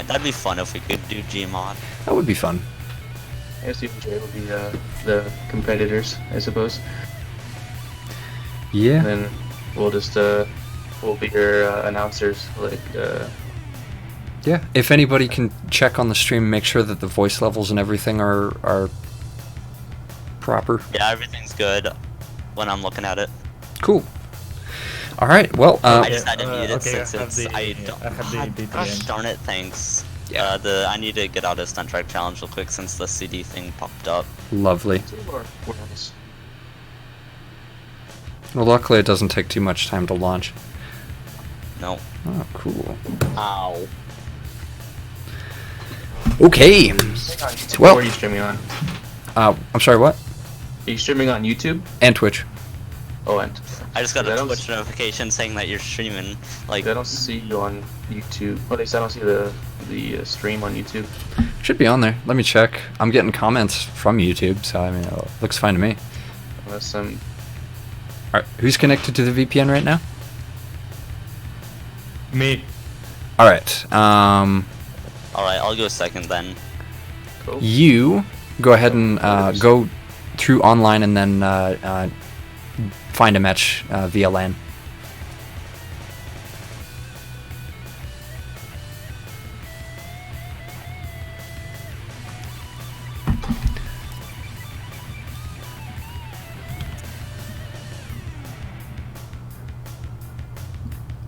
That'd be fun if we could do Gmod. That would be fun. I guess you and Jay will be the competitors, I suppose. Yeah. And then we'll just we'll be your announcers, like. Yeah. If anybody can check on the stream, make sure that the voice levels and everything are proper. Yeah, everything's good when I'm looking at it. Cool. All right. Well, I just had to mute it okay, since I have it's. the- I don't. I have the God, gosh VPN. darn it! Thanks. Yeah. I need to get out of Stunt Track Challenge real quick since the CD thing popped up. lovely. Or else. Well, luckily it doesn't take too much time to launch. No. Oh, cool. Ow. Okay. Well, Well- what are you streaming on? I'm sorry. What? Are you streaming on YouTube? And Twitch. Oh, and I just got I a don't Twitch notification saying that you're streaming. Like, I don't see you on YouTube. At least I don't see the stream on YouTube. Should be on there. Let me check. I'm getting comments from YouTube, so I mean, it looks fine to me. Unless All right. Who's connected to the VPN right now? Me. All right. all right, I'll go second then. cool. You go ahead and go through online and then find a match via LAN.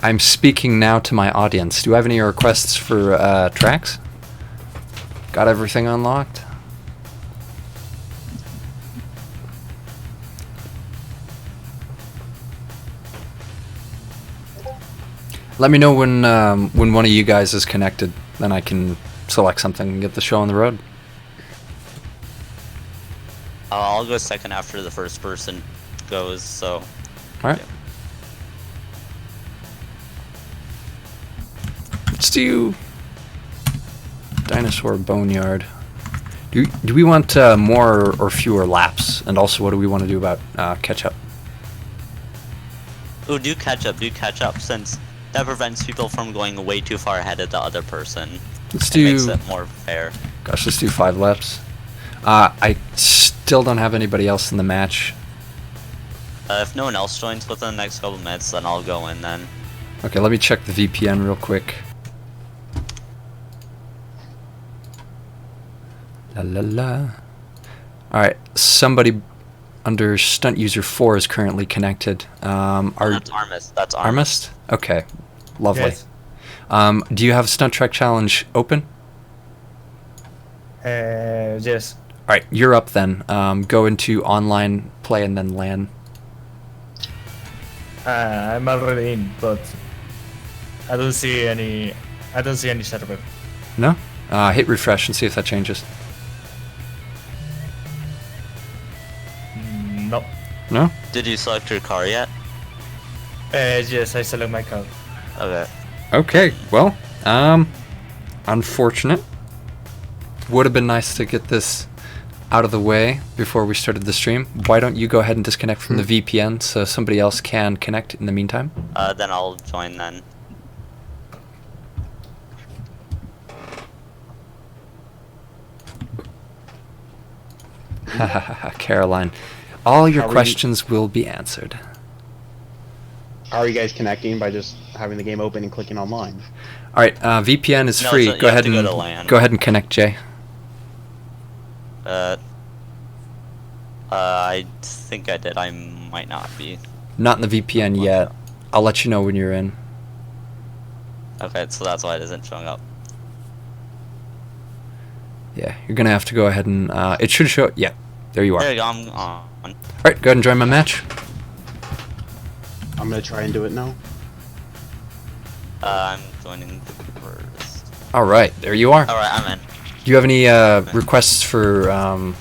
I'm speaking now to my audience. Do you have any requests for tracks? Got everything unlocked? Let me know when one of you guys is connected, then I can select something and get the show on the road. I'll go second after the first person goes. So. All right. Let's do Dinosaur Boneyard. Do we want more or fewer laps? And also, what do we want to do about catch up? Ooh, do catch up since that prevents people from going way too far ahead of the other person. Let's It do. makes it more fair. Gosh, let's do 5 laps. I still don't have anybody else in the match. If no one else joins within the next couple minutes, then I'll go in then. Okay, let me check the VPN real quick. La la la. Alright, somebody under Stunt User 4 is currently connected. That's Armist. That's Armist? Armist. Okay, lovely. Yes. Do you have Stunt Track Challenge open? Yes. Alright, you're up then. Go into online play and then LAN. I'm already in, but I don't see any. I don't see any server. No? Hit refresh and see if that changes. No. No? Did you select your car yet? Yes, I select my car. Okay. Okay, well, unfortunate. Would have been nice to get this out of the way before we started the stream. Why don't you go ahead and disconnect from the VPN so somebody else can connect in the meantime? Then I'll join then. Caroline, all your How are you- questions will be answered. How are you guys connecting? By just having the game open and clicking online? All right, VPN is No, free. so you Go have ahead to go and to LAN. go ahead and connect, Jay. I think I did. I might not be. Not in the VPN yet. I'll let you know when you're in. Okay, so that's why it isn't showing up. Yeah, you're gonna have to go ahead and it should show. Yeah, there you are. There you go. I'm on. All right, go ahead and join my match. I'm gonna try and do it now. I'm joining first. All right, there you are. All right, I'm in. Do you have any requests for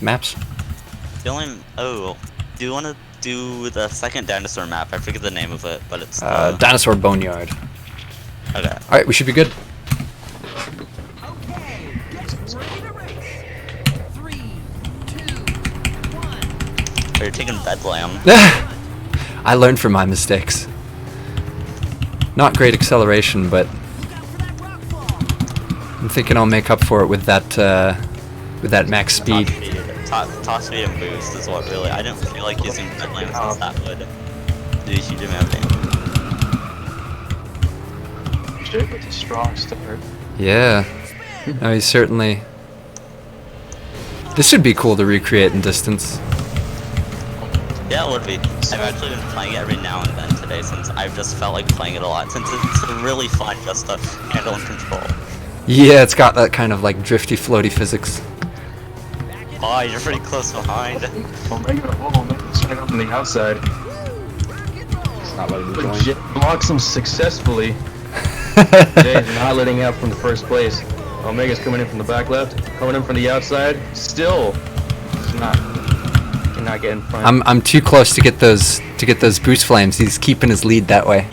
maps? The only do you want to do the second dinosaur map? I forget the name of it, but it's Dinosaur Boneyard. okay. All right, we should be good. Okay, get ready to race. 3, 2, 1. You're taking Bedlam. I learned from my mistakes. Not great acceleration, but Look out for that rock fall. I'm thinking I'll make up for it with that max speed. Top speed and boost is what really. I didn't feel like using Bedlam since that would do a huge amount of damage. Jake with a strong start. Yeah. No, he's certainly. This would be cool to recreate in distance. Yeah, it would be. I've actually been playing it every now and then today since I've just felt like playing it a lot since it's really fun just to handle and control. Yeah, it's got that kind of like drifty, floaty physics. Oh, you're pretty close behind. Omega's running up on the outside. It's not letting me But join. Jay blocks him successfully. Jay's not letting out from the first place. Omega's coming in from the back left, coming in from the outside. Still, cannot get in front. I'm too close to get those boost flames. He's keeping his lead that way.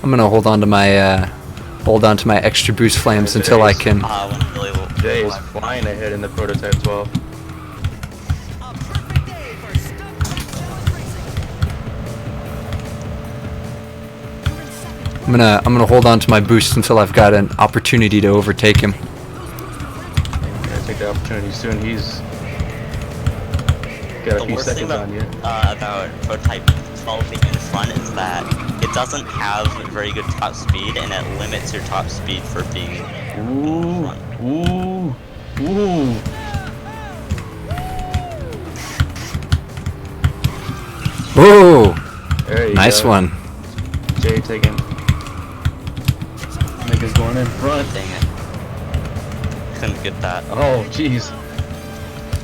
I'm gonna hold on to my extra boost flames until I can. Jay is flying ahead in the prototype 12. A perfect day for Stunt racing. I'm gonna hold on to my boost until I've got an opportunity to overtake him. Gonna take the opportunity soon. He's got a The few worst thing seconds on you. about prototype 12 being in front is that it doesn't have very good top speed and it limits your top speed for being in front. Ooh. Ooh, There you nice go. one. Jay taking. Omega's going in front. Dang it. Couldn't get that. Oh, jeez.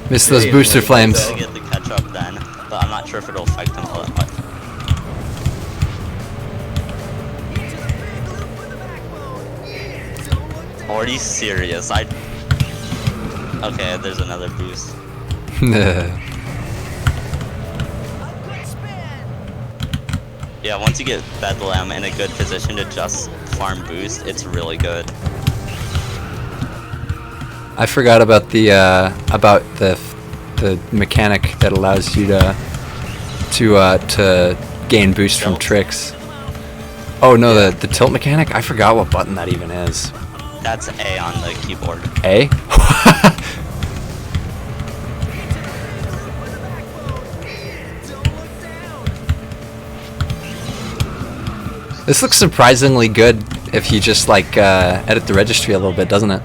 Missed those Yeah, booster like flames. I get the catch up then, but I'm not sure if it'll affect him all that much. Are you serious? Okay, there's another boost. Yeah, once you get Bedlam in a good position to just farm boost, it's really good. I forgot about the mechanic that allows you to gain boost from Tilt? tricks. Oh no, the tilt mechanic? I forgot what button that even is. That's A on the keyboard. A? This looks surprisingly good if you just like edit the registry a little bit, doesn't it?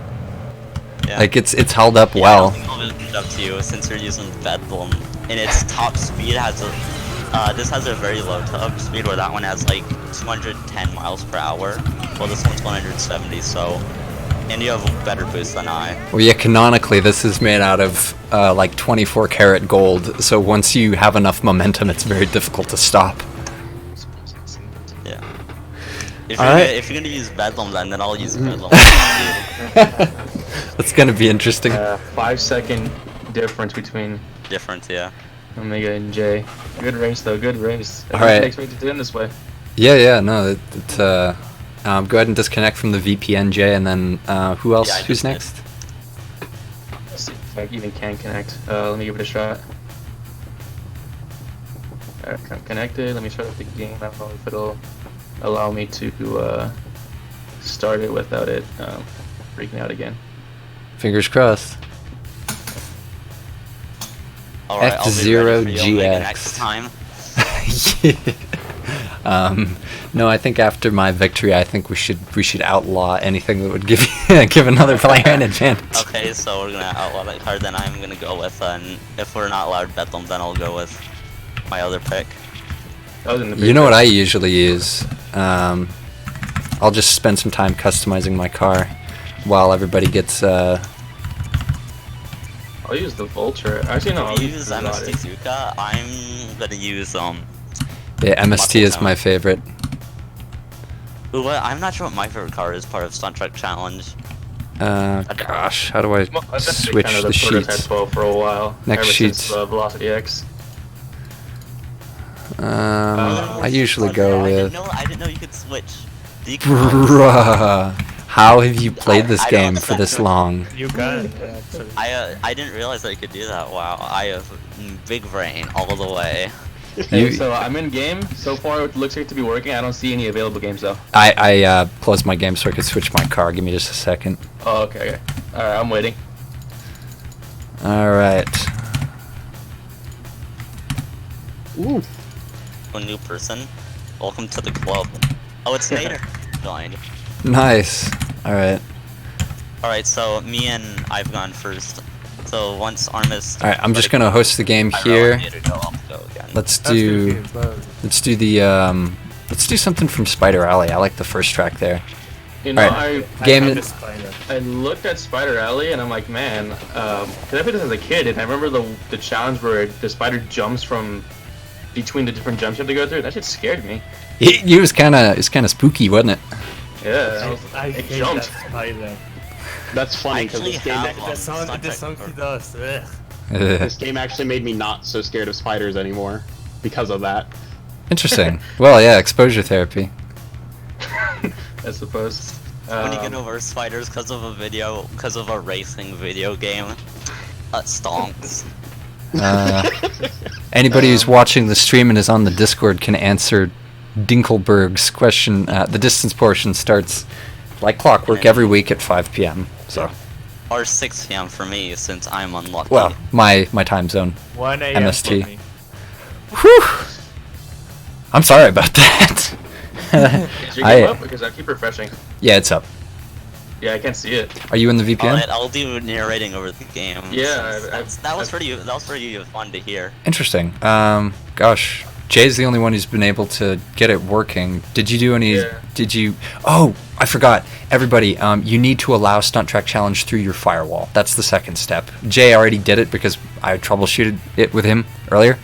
Yeah. Like it's held up Yeah, well. I don't think I'll leave it up to you since you're using Bedlam. And its top speed has a this has a very low top speed where that one has like 210 miles per hour. Well, this one's 170, so and you have a better boost than I. Well, yeah, canonically this is made out of like 24 karat gold, so once you have enough momentum, it's very difficult to stop. Yeah. If Alright. you're gonna use Bedlam, then I'll use Bedlam. That's gonna be interesting. 5-second difference between Different, yeah. Omega and Jay. Good race though, good race. I Alright. didn't expect it to end this way. Yeah, no, go ahead and disconnect from the VPN, Jay, and then who else? Yeah, I Who's just did. next? Let's see if I even can connect. Let me give it a shot. Alright, I'm connected. Let me start up the game. I don't know if it'll allow me to start it without it freaking out again. Fingers crossed. Alright, I'll be ready for you, Omega, F0GX. next time. No, I think after my victory, I think we should outlaw anything that would give give another player an advantage. Okay, so we're gonna outlaw that card. Then I'm gonna go with, if we're not allowed Bedlam, then I'll go with my other pick. That was in the You know what I usually use? I'll just spend some time customizing my car while everybody gets. I'll use the Vulture. Actually, no. I'll If you use use the MST Exotic. Zuka, I'm gonna use Yeah, MST is Muscle my Town. favorite. Ooh, I'm not sure what my favorite car is part of Stunt Truck Challenge. Gosh, how do I Well, that's actually switch kind of the prototype sheets? 12 for a while. Next ever sheets. Since, Velocity X. I usually go with. I didn't know you could switch. Bruh, how have you played this I game don't- for this long? You can actually. I didn't realize that you could do that. Wow, I have big brain all the way. Hey, so I'm in game. So far, it looks like to be working. I don't see any available games though. I closed my game so I could switch my car. Give me just a second. Oh, okay. All right, I'm waiting. All right. Ooh. A new person. Welcome to the club. Oh, it's Nader. Joined. Nice. All right. All right, so me and I've gone first. So once Armis. All right. I'm just gonna host the game I here. need to go. I'll go again. Let's That's good do. game, but- Let's do the. Let's do something from Spider Alley. I like the first track there. You know, Alright. I Game- kinda spider. I looked at Spider Alley and I'm like, man, because I played this as a kid and I remember the challenge where the spider jumps from between the different jumps you have to go through. That shit scared me. It was kind of spooky, wasn't it? Yeah, I it hate jumped. that spider. That's funny because Actually this game, have The sound, Stunt the Track sound or- he does. Ugh. this game actually made me not so scared of spiders anymore because of that. Interesting. Well, yeah, exposure therapy. I suppose. When you get over spiders because of a racing video game, stonks. Anybody who's watching the stream and is on the Discord can answer Dinkelberg's question. The distance portion starts like clockwork every week at 5 p.m. So, Or 6 p.m. for me since I'm unlucky. well, my time zone. 1 a.m. MST. for me. Whew. I'm sorry about that. Is your game up? Because I keep refreshing. Yeah, it's up. Yeah, I can't see it. Are you in the VPN? I'll do narrating over the game. Yeah, that was pretty fun to hear. Interesting. Gosh, Jay's the only one who's been able to get it working. Did you do any? Yeah. Did you? Oh, I forgot. Everybody, you need to allow Stunt Track Challenge through your firewall. That's the second step. Jay already did it because I troubleshooted it with him earlier.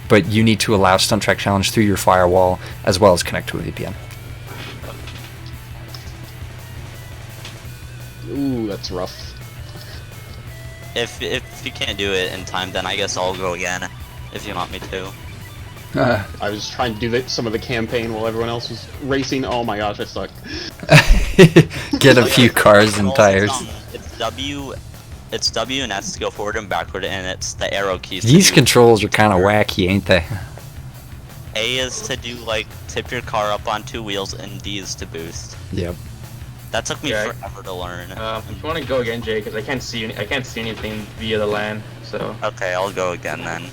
But you need to allow Stunt Track Challenge through your firewall as well as connect to a VPN. Ooh, that's rough. If you can't do it in time, then I guess I'll go again. If you want me to. I was trying to do some of the campaign while everyone else was racing. Oh my gosh, I suck. Get a few cars and Also, tires. It's W and S to go forward and backward, and it's the arrow keys. to These do- controls are kind of wacky, ain't they? A is to do like tip your car up on 2 wheels, and D is to boost. Yep. That took me Yeah. forever to learn. If you want to go again, Jay, because I can't see anything via the LAN. So Okay, I'll go again then.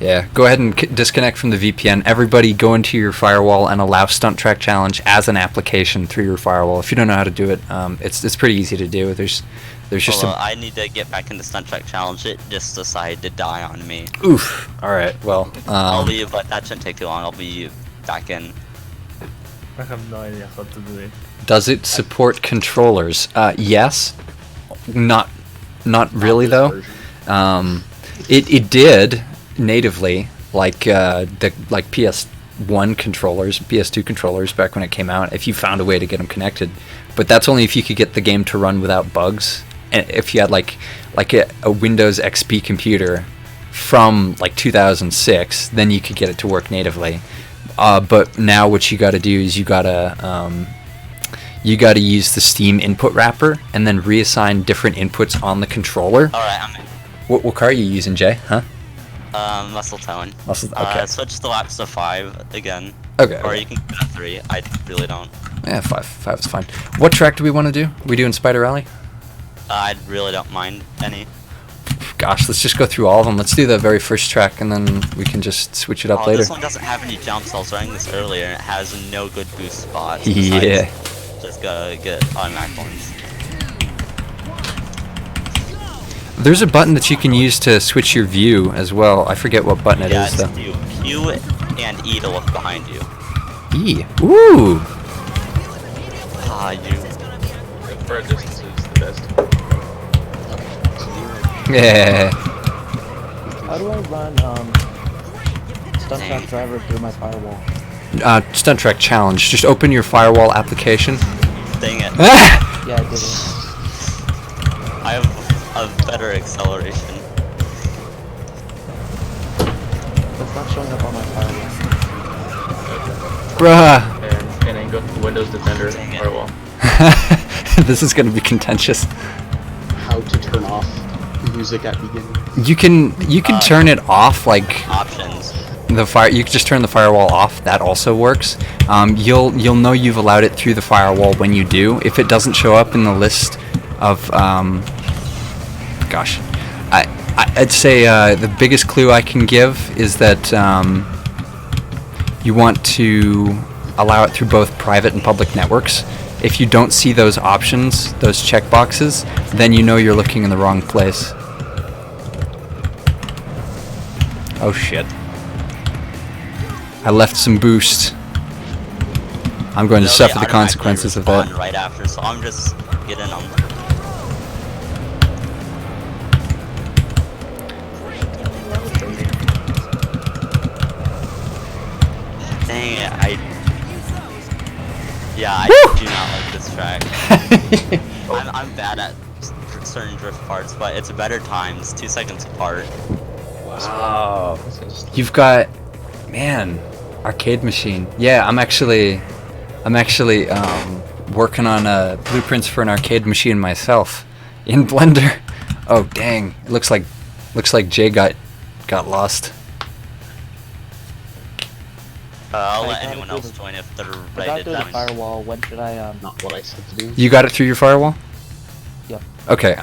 Yeah, go ahead and disconnect from the VPN. Everybody go into your firewall and allow Stunt Track Challenge as an application through your firewall. If you don't know how to do it, it's pretty easy to do. There's just I need to get back into Stunt Track Challenge. It just decided to die on me. oof. All right, well, I'll be, but that shouldn't take too long. I'll be back in. I have no idea how to do it. does it support controllers? Yes, not really This though. version. It did natively, like PS1 controllers, PS2 controllers back when it came out. If you found a way to get them connected, but that's only if you could get the game to run without bugs. And if you had like a Windows XP computer from like 2006, then you could get it to work natively. But now what you got to do is you got to use the Steam input wrapper and then reassign different inputs on the controller. Alright, I'm in. What car are you using, Jay? Huh? Muscle tone. Okay. Switch the laps to 5 again. Okay. Or you can go to 3. I really don't. Yeah, 5 is fine. What track do we want to do? We doing Spider Rally? I really don't mind any. Gosh, let's just go through all of them. Let's do the very first track, and then we can just switch it up later. This one doesn't have any jumps. I was running this earlier, and it has no good boost spots. Yeah. besides Just gotta get automatic ones. There's a button that you can use to switch your view as well. I forget what button it Yeah, is it's though. Q and E to look behind you. E. Ooh. Ah, you. for a distance is the best. Yeah. How do I run Stunt Track Driver through my firewall? Stunt Track Challenge. Just open your firewall application. Dang it. Ah! Yeah, I did it. I have a better acceleration. It's not showing up on my firewall. Bruh. And then go to Windows Defender Dang it. firewall. This is gonna be contentious. How to turn off. music at beginning. You can turn it off, like Options. the fire. You can just turn the firewall off. That also works. You'll know you've allowed it through the firewall when you do. If it doesn't show up in the list of, gosh, I'd say the biggest clue I can give is that you want to allow it through both private and public networks. If you don't see those options, those checkboxes, then you know you're looking in the wrong place. Oh shit. I left some boost. I'm going to They'll suffer be the consequences of automatically that. respawn right after, so I'm just getting them. Dang it, I do not like this track. I'm bad at certain drift parts, but it's better times, 2 seconds apart. Wow. You've got, man, arcade machine. Yeah, I'm actually working on blueprints for an arcade machine myself in Blender. Oh dang! It looks like Jay got lost. I'll let I got anyone it else through join if they're I ready got to through the join. firewall. When should I Not what I said to do. You got it through your firewall? Yep. Okay.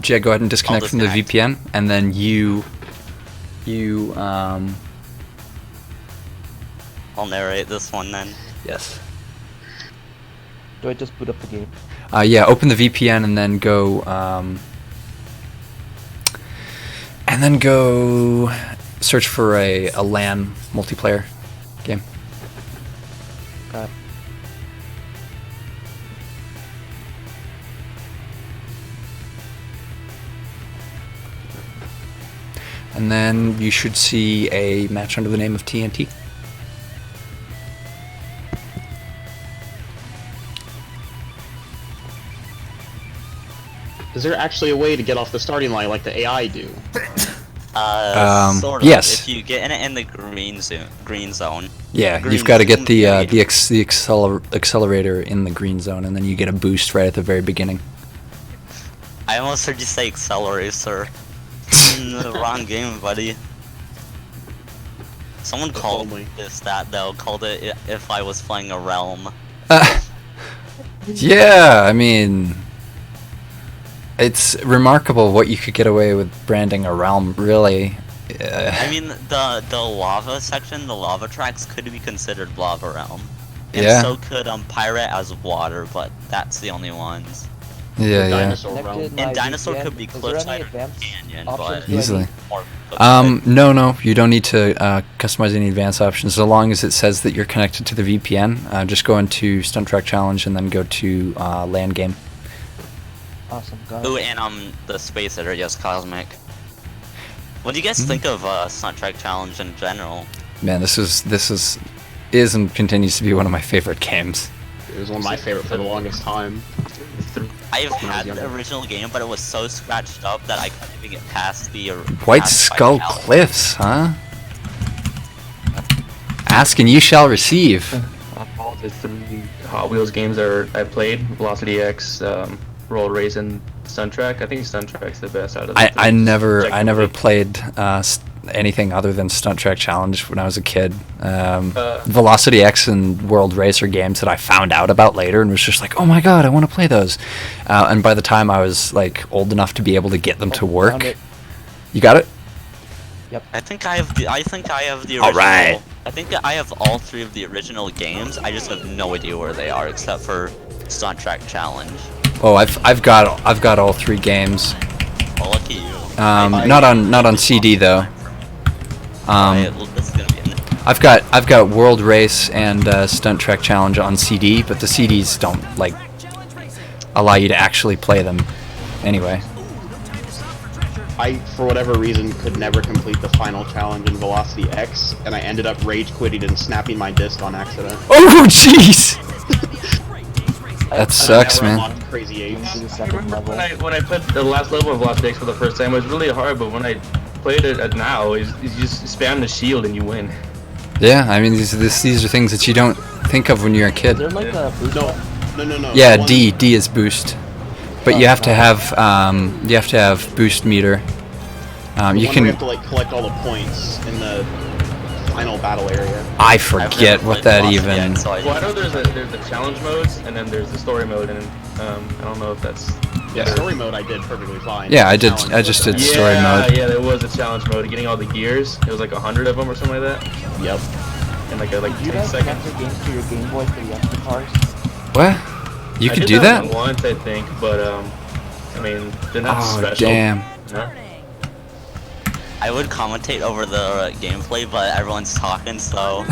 Jay, go ahead and disconnect from the disconnect. VPN, and then you I'll narrate this one then. yes. Do I just boot up the game? Yeah, open the VPN and then go search for a LAN multiplayer game. Got And then you should see a match under the name of TNT. Is there actually a way to get off the starting line like the AI do? Sort of. yes. If you get in it in the green zone. Yeah, Green you've got to get zone, the yeah. accelerator in the green zone, and then you get a boost right at the very beginning. I almost heard you say accelerator. Wrong game, buddy. Someone called only. this that though. Called it if I was playing a realm. Yeah, I mean, it's remarkable what you could get away with branding a realm, really. I mean, the lava section, the lava tracks could be considered lava realm. And Yeah. so could pirate as water, but that's the only ones. Yeah, yeah. Dinosaur realm. Connected my And dinosaur VPN. could be Is there cliffside any or advanced canyon, options but do I Easily. need? more cliffside. No, you don't need to customize any advanced options. So long as it says that you're connected to the VPN, just go into Stunt Track Challenge and then go to LAN game. Awesome. Got Ooh, it. and the space editor, yes, Cosmic. What do you guys think of Stunt Track Challenge in general? Man, this is and continues to be one of my favorite games. It was one of my favorite for the longest time. I've had the original game, but it was so scratched up that I couldn't even get past the White past Skull Fight Out. Cliffs, huh? Ask and you shall receive. All the 3 Hot Wheels games that I played, Velocity X, Roll Race, and Stunt Track. I think Stunt Track's the best out of the I 3. never Objectively. played anything other than Stunt Track Challenge when I was a kid. Velocity X and World Racer games that I found out about later and was just like, oh my god, I want to play those. And by the time I was like old enough to be able to get them to Found work, it. you got it? I think I have the original. Alright. I think that I have all 3 of the original games. I just have no idea where they are except for Stunt Track Challenge. Oh, I've got all 3 games. Well, lucky you. Not on CD though. This is gonna be. I've got World Race and Stunt Track Challenge on CD, but the CDs don't like allow you to actually play them. Anyway. I, for whatever reason, could never complete the final challenge in Velocity X, and I ended up rage quitting and snapping my disc on accident. Oh jeez! That I sucks, never man. unlocked Crazy To Eights. the I second remember level. when I played the last level of Velocity X for the first time, it was really hard, but when I played it at now, you just spam the shield and you win. Yeah, I mean these are things that you don't think of when you're a Is kid. there like a boost button? No. Yeah, the one- D is boost, but you have to have boost meter The You one can. where you have to like collect all the points in the final battle area. I I've forget never what played that Velocity even. X, so I Well, I know there's the challenge modes, and then there's the story mode, and I don't know if that's. Yeah, story mode I did perfectly fine. Yeah, I did. Challenge I just mode, did story mode. Yeah, there was a challenge mode. Getting all the gears, it was like 100 of them or something like that, Yep. in like Do you 10 guys seconds. connect your games to your Game Boy for the extra cars? What? You I could did do that? once, I think, but I mean, they're not Oh special. damn! You know? I would commentate over the gameplay, but everyone's talking, so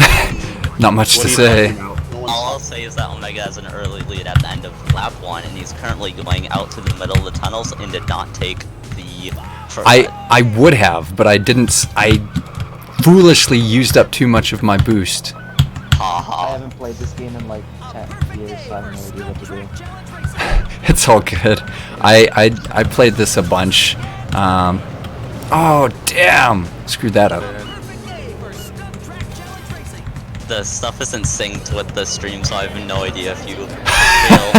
Not much What to are you say. talking about? No one's all I'll say is that Omega has an early lead at the end of lap 1, and he's currently going out to the middle of the tunnels and did not take the shortcut. I would have, but I didn't. I foolishly used up too much of my boost. Ha I ha. haven't played this game in like 10 years, so I have no idea what to do. It's all good. I played this a bunch. Oh damn! Screwed that up. The stuff isn't synced with the stream, so I have no idea if you fail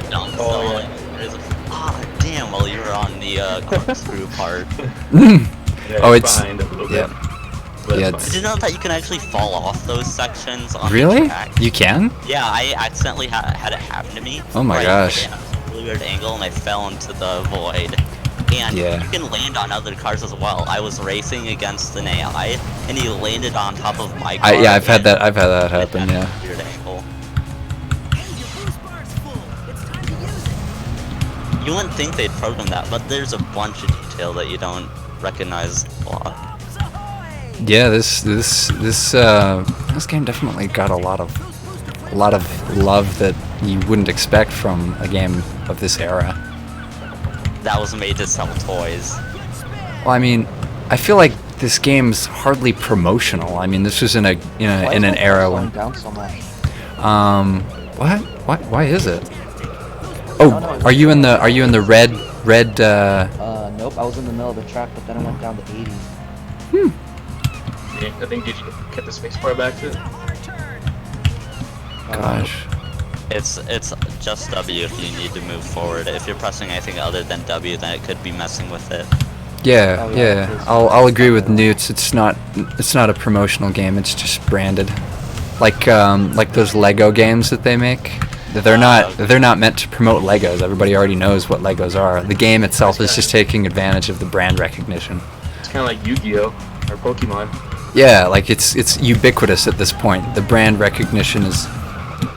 jumps. Oh, So, yeah. there's damn, well, you were on the corkscrew part. Yeah, Oh, it's- behind a little yeah. bit. But Yeah, it's it's- Did you know that you can actually fall off those sections on the Really? track? You can? Yeah, I accidentally had it happen to me. Oh my where I gosh. hit a really weird angle and I fell into the void. And Yeah. you can land on other cars as well. I was racing against an AI, and he landed on top of my car. Yeah, I've had and that. I've had that hit happen. at Yeah. a weird angle. You wouldn't think they'd program that, but there's a bunch of detail that you don't recognize a lot. Yeah. This game definitely got a lot of love that you wouldn't expect from a game of this era. That was made to sell toys. Well, I mean, I feel like this game's hardly promotional. I mean, this was in Why an is my era slowing when. down so much? What? Why is it? Oh, are you in the red? Nope, I was in the middle of the track, but then I went down to 80. I think did you get the spacebar back to it? Gosh. It's just W if you need to move forward. If you're pressing anything other than W, then it could be messing with it. Yeah, Oh, yeah, yeah. it is. I'll agree with Newts. It's not a promotional game. It's just branded, like those Lego games that they make. They're not meant to promote Legos. Everybody already knows what Legos are. The game itself is just taking advantage of the brand recognition. It's kind of like Yu-Gi-Oh! Or Pokemon. Yeah, like it's ubiquitous at this point. The brand recognition is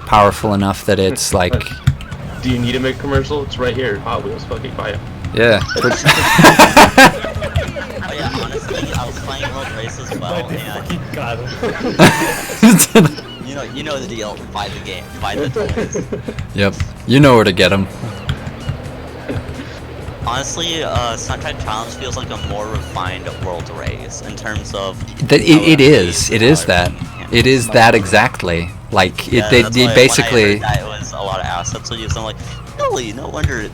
powerful enough that it's like, Do you need to make a commercial? It's right here. Hot Wheels, fucking buy it. yeah. But Oh yeah, honestly, I was playing World Race as well, and God. you know the deal. Buy the game, buy the toys. Yep, you know where to get them. Honestly, Stunt Challenge feels like a more refined World Race in terms of. That how it is. plays, It how is that. yeah. It is that exactly. Like Yeah, they that's why basically. when I heard that it was a lot of assets to use. I'm like, really? No wonder it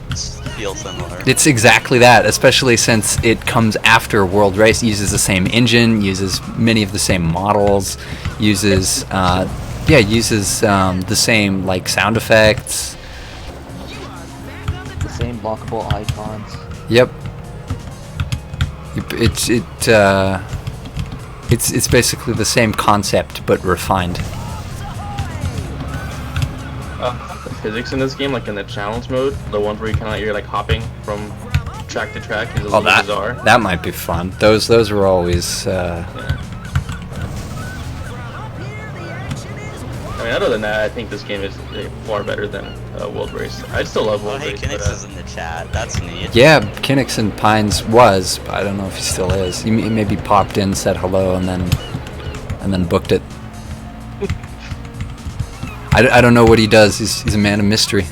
feels similar. It's exactly that, especially since it comes after World Race. Uses the same engine, uses many of the same models, uses the same like sound effects. The same lockable icons. Yep. It's basically the same concept but refined. The physics in this game, like in the challenge mode, the ones where you're like hopping from track to track, is a Oh, little bizarre. that might be fun. Those were always. I mean, other than that, I think this game is far better than World Race. I still love Oh World hey, Race. Kinix but, is in the chat. That's neat. Yeah, Kinix and Pines was, but I don't know if he still is. He maybe popped in, said hello, and then booked it. I don't know what he does. He's a man of mystery.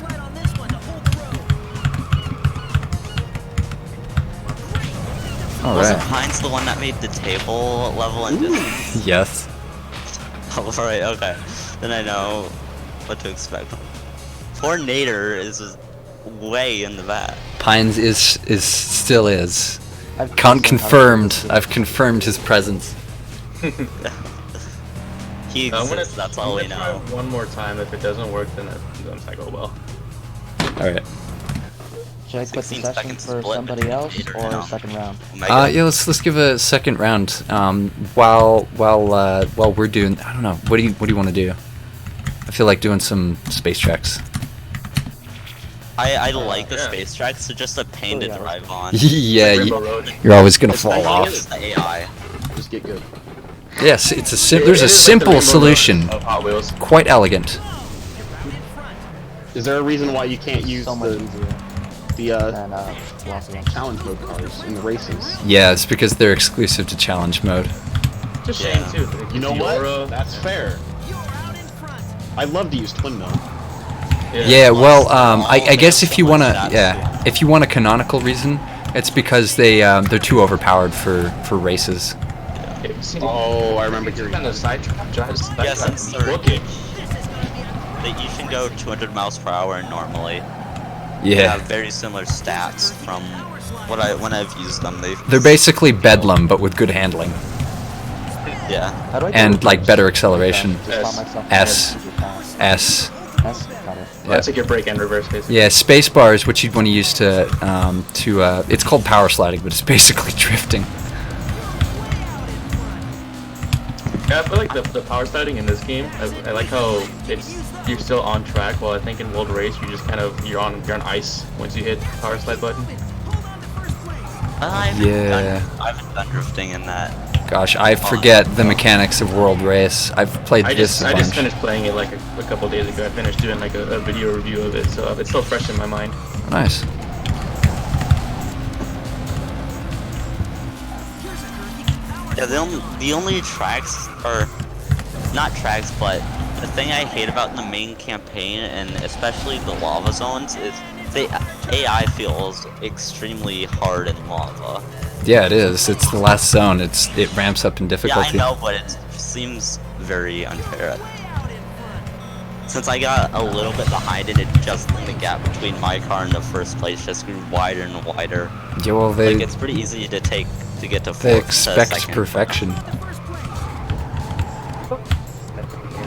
All Wasn't right. Pines the one that made the table level and distance? Yes. Oh, right, okay. Then I know what to expect. Poor Nader is way in the back. Pines is still is. I've Confirmed. I've confirmed his presence. He I'm exists, that's all we try know. one more time. If it doesn't work, then I'm like, oh well. All right. Should I quit the 16 session seconds for split somebody between else Vader or and, second round? Omega. Yeah, let's give a second round. While we're doing, I don't know. What do you want to do? I feel like doing some space tracks. I like the yeah. space tracks. They're just a pain Oh, to yeah, drive on. Yeah, Rainbow Road. you're always gonna fall Especially off. against the AI. Just get good. Yes, it's a It- there's it a is like the simple Rainbow Road solution, of Hot Wheels. quite elegant. Is there a reason why you can't use So much easier the than Velocity. challenge mode cars in the races? Yeah, it's because they're exclusive to challenge mode. Just Yeah. shame too. Like, You know Fiora, what? That's fair. I'd love to use twin mill. Yeah, well, I they guess have if so you much wanna, stats, yeah, if you want a canonical reason, it's because they're too overpowered for races. Oh, I remember hearing Kind of sidetrack. Yeah, since they're Book it. they each can go 200 miles per hour normally. They Yeah, have very similar stats from when I've used them. they're basically Bedlam but with good handling yeah. How do I do and reverse? like better acceleration. Just spot myself S. super fast. S. S, got it. That's like your break and reverse, basically. Yeah, spacebar is what you'd want to use to it's called power sliding, but it's basically drifting. Yeah, I feel like the power sliding in this game. I like how you're still on track. While I think in World Race you just kind of you're on ice once you hit the power slide button. I haven't done drifting in that. Gosh, I forget the mechanics of World Race. I've played I this just a I bunch. just finished playing it like a couple days ago. I finished doing like a video review of it, so it's still fresh in my mind. Nice. Yeah, the only tracks are not tracks, but the thing I hate about the main campaign and especially the lava zones is the AI feels extremely hard in lava. Yeah, it is. It's the last zone. It ramps up in Yeah, difficulty. I know, but it seems very unfair. Since I got a little bit behind it, just the gap between my car and the first place just grew wider and wider. Yeah, well, they Like it's pretty easy to get to they fourth to expect second. perfection. It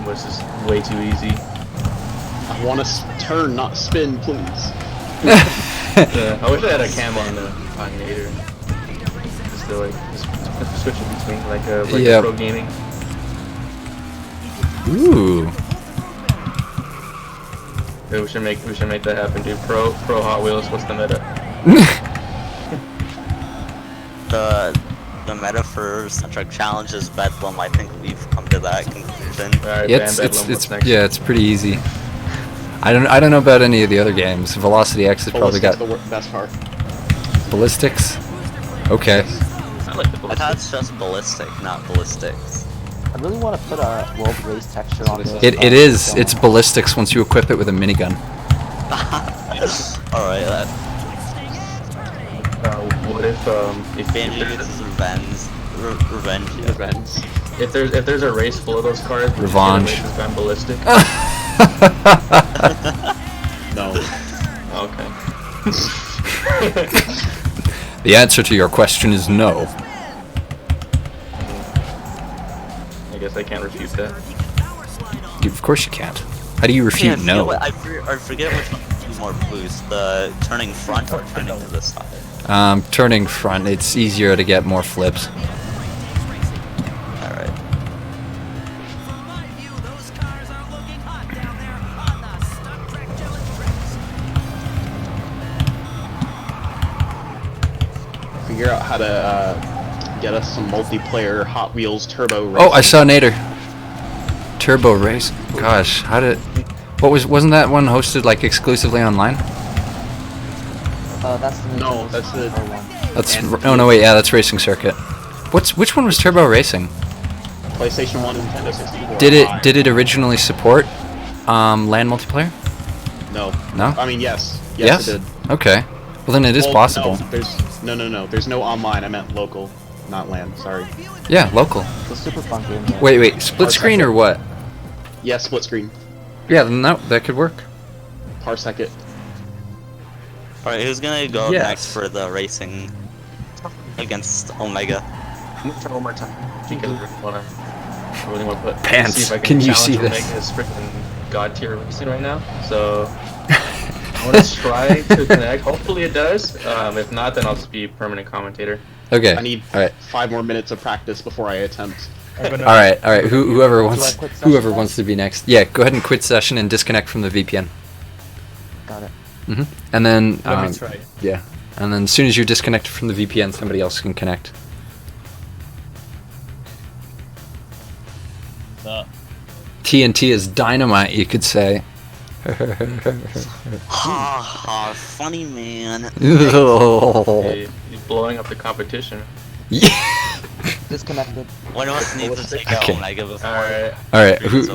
was just way too easy. I want to turn, not spin, please. I wish I had a cam on Nader. Just to like just switch it between like Yep. pro gaming. Ooh. Yeah, we should make that happen, dude. Pro Hot Wheels. What's the meta? The meta for Stunt Truck Challenge is Bedlam. I think we've come to that conclusion. Alright, Yeah, Van it's Bedlam, what's next? yeah, it's pretty easy. I don't know about any of the other games. Velocity X has probably got Ballistic's the best car. ballistics. Okay. I like the I ballistic. thought it's just ballistic, not ballistics. I really want to put a World Race texture on this. It is. It's ballistics once you equip it with a minigun. Alright, What if Banjo gets his revenge. Yeah. Events. if there's a race full of those cars, would you say the Revanche. race has gone ballistic? No. Okay. The answer to your question is no. I guess I can't refute that. Of course you can't. How do you refute no? I forget which one gives you more boost, the turning front or turning to the side. Turning front, it's easier to get more flips. Alright. Figure out how to get us some multiplayer Hot Wheels turbo racing. Oh, I saw Nader. Turbo race. Gosh, how did? Wasn't that one hosted like exclusively online? That's the No, that's the- one. That's And- oh no wait, yeah, that's Racing Circuit. Which one was Turbo Racing? PlayStation 1 and Nintendo 64. Did it originally support LAN multiplayer? No. No? I mean, yes. Yes, it did. Okay. Well then it is Well, possible. No, there's no online. I meant local, not LAN. Sorry. Yeah, local. It's a super fun game. though. Wait, split screen or what? Yeah, split screen. Yeah, no, that could work. Parsec. Alright, who's gonna go Yes. next for the racing against Omega? I'm gonna try one more time. Because I really want to put. Pants, see if I can you challenge see Omega this? as freaking god tier racing right now. So I'm gonna try to connect. Hopefully it does. If not, then I'll just be permanent commentator. Okay. I need All right. 5 more minutes of practice before I attempt. I'm gonna, All right. All right. Whoever I wants quit session whoever now? wants to be next. Yeah. Go ahead and quit session and disconnect from the VPN. Got it. And then Let me try. yeah. And then as soon as you're disconnected from the VPN, somebody else can connect. TNT is dynamite, you could say. Ha ha, funny man. Hey, he's blowing up the competition. Disconnected. One of us needs to take out Okay. Omega before. Alright. All right. Who's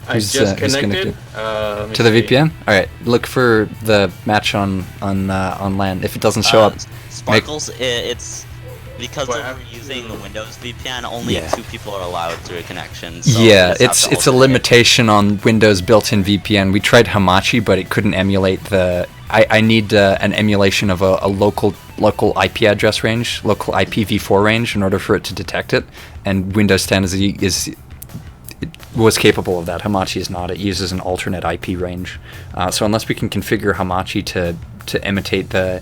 I Who's, just who's connected. connected? Let me to the see. VPN? All right. Look for the match on LAN. If it doesn't show up, Sparkles, it's because What we're happened using to- the Windows VPN. Only Yeah. 2 people are allowed through a connection. So yeah, we just have it's to it's a alternate. limitation on Windows built-in VPN. We tried Hamachi, but it couldn't emulate the. I need an emulation of a local IP address range, local IPv4 range, in order for it to detect it. And Windows 10 was capable of that. Hamachi is not. It uses an alternate IP range. So unless we can configure Hamachi to imitate the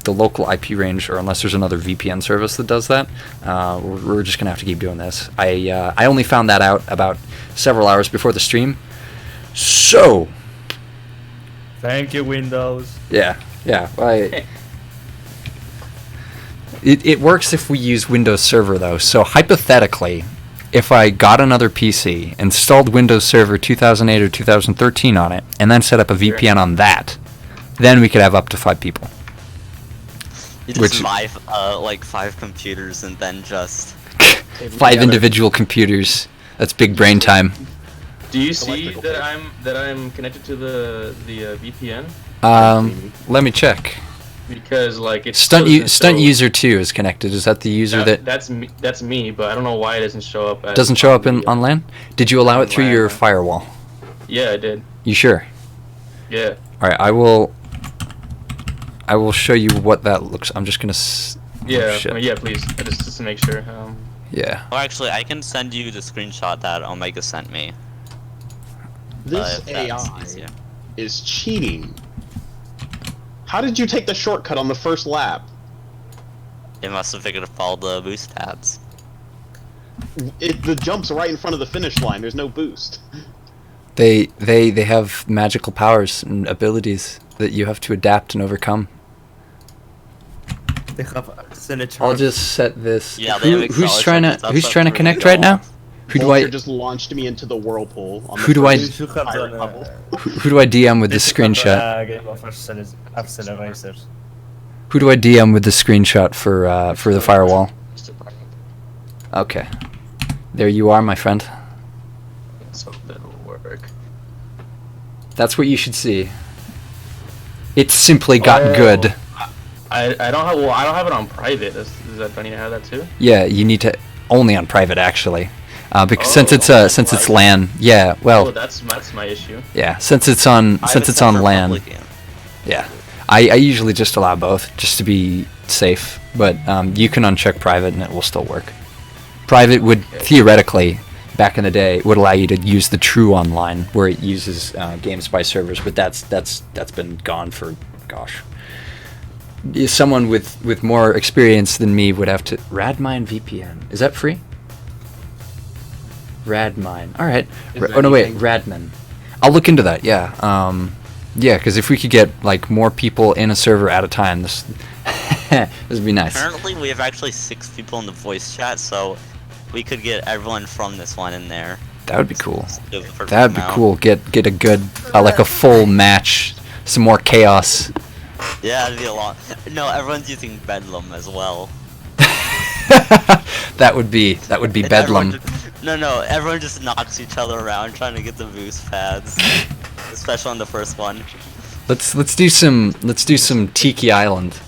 local IP range, or unless there's another VPN service that does that, we're just gonna have to keep doing this. I only found that out about several hours before the stream. So Thank you, Windows. yeah. It works if we use Windows Server though. So hypothetically, if I got another PC, installed Windows Server 2008 or 2013 on it, and then set up a VPN on that, then we could have up to 5 people. You just buy like 5 computers and then just 5 individual computers. That's big brain time. Do you see Electrical that I'm connected to the VPN? Let me check. Because like it's Stunt user 2 is connected. Is that the user that that's me, but I don't know why it doesn't show up. As doesn't show up the- on LAN? Did you allow it through LAN, your yeah. firewall? Yeah, I did. You sure? Yeah. All right, I will show you what that looks. I'm just gonna. Yeah. shit. Yeah. Please, just to make sure. Yeah. Or actually, I can send you the screenshot that Omega sent me. This if that's AI easier. is cheating. How did you take the shortcut on the first lap? It must have figured to follow the boost pads. The jump's right in front of the finish line. There's no boost. They have magical powers and abilities that you have to adapt and overcome. They have signature. I'll just set this. Yeah, they have who's Excel trying to charges, who's that's trying to what connect threw me right now? off. Who do Vulture I just launched me into the whirlpool. On the Who do I- first You should have pirate done level. who do I DM with the screenshot? Game of accelerators. Who do I DM with the screenshot for the firewall? Okay. There you are, my friend. So that'll work. That's what you should see. It's simply gotten Oh. good. I don't have I don't have it on private. Does that do I need to have that too? Yeah, you need to only on private actually, because Oh, since it's private. LAN. Yeah, Oh, well, that's my issue. yeah, since it's on I have it set for LAN. public, yeah. Yeah, I usually just allow both just to be safe, but you can uncheck private and it will still work. Private would theoretically, back in the day, would allow you to use the true online where it uses games by servers, but that's been gone for gosh. Someone with more experience than me would have to Radmine VPN. Is that free? Radmine. All right. Is there Oh no, wait, anything- Radmin. I'll look into that. Yeah. Yeah, because if we could get like more people in a server at a time, this this would be nice. Currently, we have actually 6 people in the voice chat, so we could get everyone from this one in there. That would be cool. Do the perfect That'd be amount. cool. Get a good like a full match, some more chaos. Yeah, that'd be a lot. No, everyone's using Bedlam as well. that would be And bedlam. everyone just knocks each other around trying to get the boost pads, especially on the first one. Let's do some Tiki Island.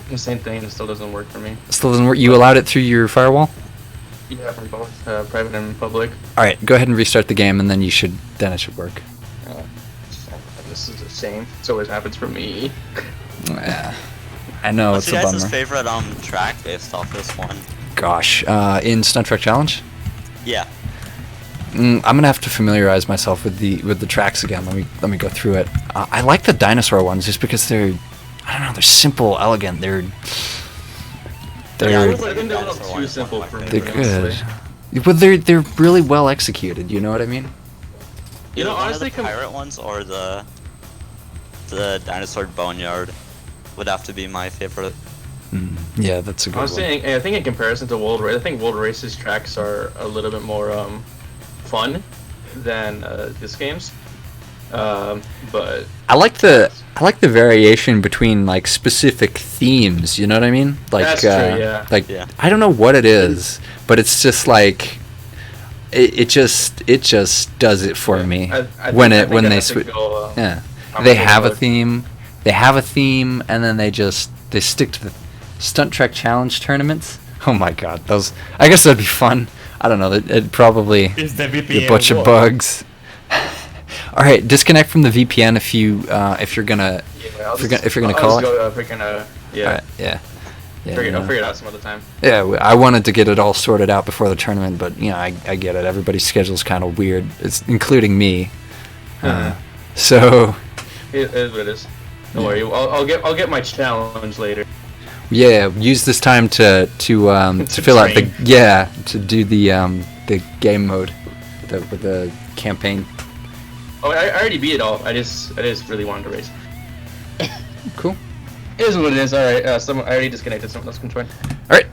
The same thing. It still doesn't work for me. Still doesn't work. You allowed it through your firewall? Yeah, from both private and public. All right, go ahead and restart the game, and then it should work. This is the same. It always happens for me. Yeah, I know What's it's a your guys' bummer. favorite track based off this one? Gosh, in Stunt Track Challenge, Yeah. I'm gonna have to familiarize myself with the tracks again. Let me go through it. I like the dinosaur ones just because they're, I don't know, they're simple, elegant. They're Yeah, I it's think like they're a dinosaur little too ones, simple one of for my me. they're favorites. good. But they're really well executed. You know what I mean? You know, Either one honestly, of the pirate ones or the dinosaur boneyard would have to be my favorite. Yeah, that's a good honestly, one. I think in comparison to World Race, I think World Race's tracks are a little bit more fun than this game's. But I like the variation between like specific themes. You know what I mean? Like, That's true, yeah. Like, Yeah. I don't know what it is, but it's just like it just does it for me when I think I they have to switch. go, Yeah, I'm they gonna have a go- theme. They have a theme, and then they stick to the stunt track challenge tournaments. Oh my god, those! I guess that'd be fun. I don't know. It'd probably Is the be VPN a bunch of war? bugs. All right, disconnect from the VPN if you're gonna. Yeah, if you're gonna I'll call just it. go, yeah. Alright, yeah. Yeah, I'll yeah. figure it out some other time. Yeah, I wanted to get it all sorted out before the tournament, but you know, I get it. Everybody's schedule's kind of weird. It's including me. So It is what it is. Don't worry. I'll get my challenge later. yeah, use this time to fill out train. to do the game mode, with the campaign. Oh, I already beat it all. I just really wanted to race. Cool. It is what it is. All right. I already disconnected. Someone else can join. All right,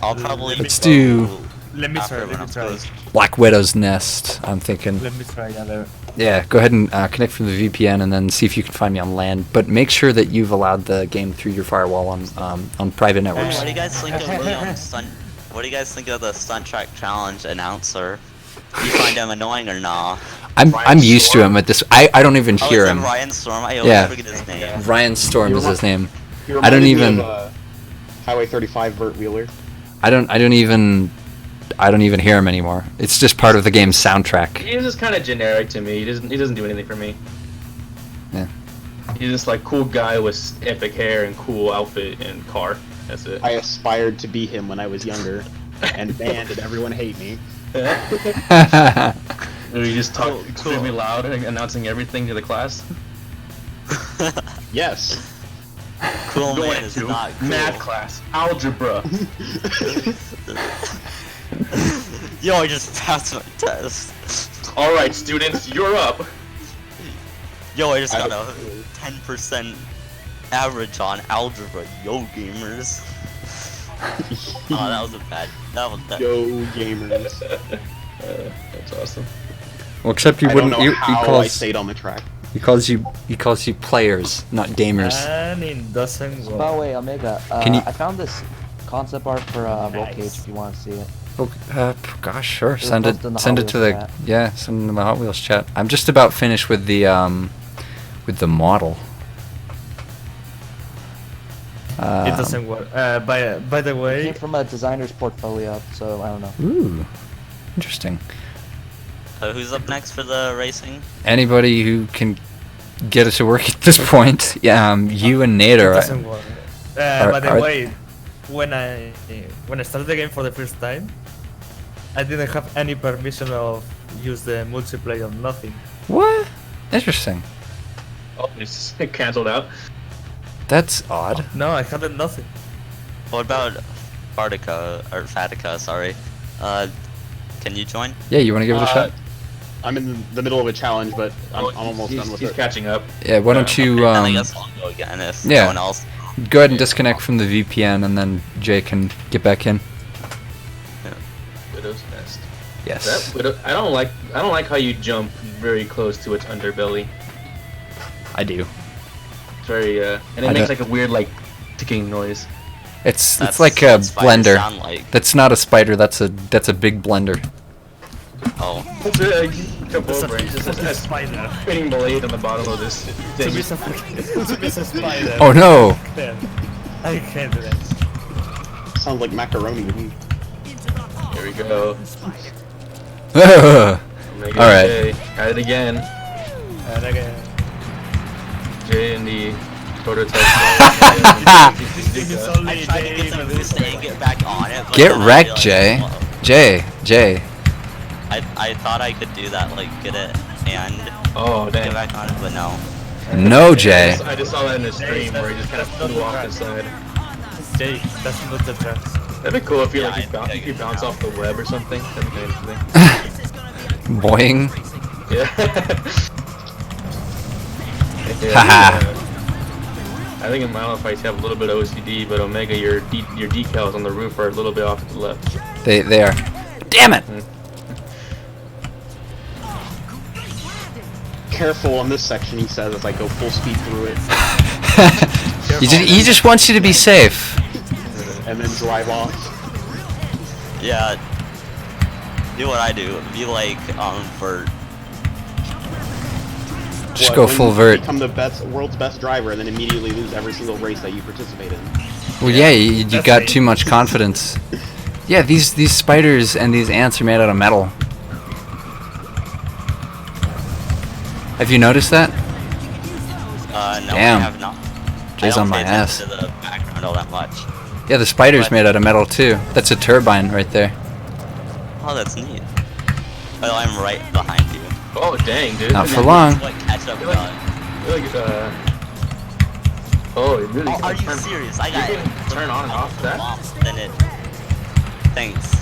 I'll probably Let's go do- Let me after try. everyone else goes. Black Widow's Nest. I'm thinking. Let me try another. Yeah, go ahead and connect from the VPN, and then see if you can find me on LAN. But make sure that you've allowed the game through your firewall on private networks. What do you guys think of the stunt? What do you guys think of the stunt track challenge announcer? Do you find him annoying or nah? I'm used to him at this. I don't even Oh, hear is it him. Ryan Storm? I always Yeah. forget his name. Ryan Storm You is his name. He I don't reminded me even. of, Highway 35 Vert Wheeler. I don't even hear him anymore. It's just part of the game's soundtrack. He's just kind of generic to me. He doesn't do anything for me. Yeah. He's just like cool guy with epic hair and cool outfit and car. That's it. I aspired to be him when I was younger, and man, did everyone hate me. You just talk Cool, extremely cool. loud and announcing everything to the class. Yes. Cool Going man is into not cool. math class, algebra. Yo, I just passed my test. All right, students, you're up. Yo, I just I got a 10% average on algebra. Yo, gamers. Oh, that was a bad. That was bad. Yo, gamers. That's awesome. Well, except you I don't wouldn't. know He how I calls stayed on the track. he calls you players, not gamers. And it doesn't By the work. way, Omega, Can you- I found this concept art for Roll Cage if you want to see it. Oh, gosh, sure. was Send posted in it. the Send Hot it to Wheels the chat. Send it to the Hot Wheels chat. I'm just about finished with the model. It doesn't work. By the It way, came from a designer's portfolio, so I don't know. Ooh, interesting. Who's up next for the racing? Anybody who can get it to work at this point. Yeah, you and Nate it are. doesn't work. are- By the are- way, when I started the game for the first time, I didn't have any permission of use the multiplayer. Nothing. What? Interesting. Oh, it's canceled out. That's odd. No, I had nothing. What about Fatica? Sorry. Can you join? Yeah, you want to give it a shot? I'm in the middle of a challenge, but I'm almost done with He's it. catching up. Yeah, why don't you Then I guess I'll go again if yeah. no one else. go ahead and disconnect from the VPN, and then Jay can get back in. Widow's Nest. Yes. That widow, I don't like how you jump very close to its underbelly. I do. It's very and it I makes don't- like a weird like ticking noise. It's That's like a what spiders blender. sound like. That's not a spider. That's a big blender. Oh. It's a jump It's over and just a a spider. spinning blade on the bottom of this thing. It's a spider. Oh no! I can't do that. Sounds like macaroni to me. Here we go. All Omega right. J. Got it again. And again. Jay and the prototype. It's only I tried to get some boost and get back on it. But Get then I wrecked, realized, Jay. well, Jay. I thought I could do that, like get it and Oh, get dang. back on it, but no. No, Jay. I just saw that in a stream where he just kind of flew off the side. Jay, that's not the track. That'd be cool if you Yeah, like I you, bounce, think you I bounce can off the web or something. That'd be interesting. Boing. Yeah. Haha. I think in my own fights you have a little bit of OCD, but Omega, your decals on the roof are a little bit off to the left. They are. Damn it! Careful on this section, he says, as I go full speed through it, He just wants you to be safe. and then drive off. Yeah. Do what I do. Be like vert. Just What, go when full you vert. Become the world's best driver, and then immediately lose every single race that you participate in. Well, yeah, you That's got it. too much confidence. Yeah, these spiders and these ants are made out of metal. Have you noticed that? No, Damn. I have not. Jay's I don't on my pay ass. attention to the background all that much. Yeah, the spider's What? made out of metal too. That's a turbine right there. Oh, that's neat. Well, I'm right behind you. Oh dang, dude! Not for long. What catch-up You're like- gun? You're like oh, it really? Oh, are you turn- serious? I got You can turn on and off that? bomb, then it. Thanks.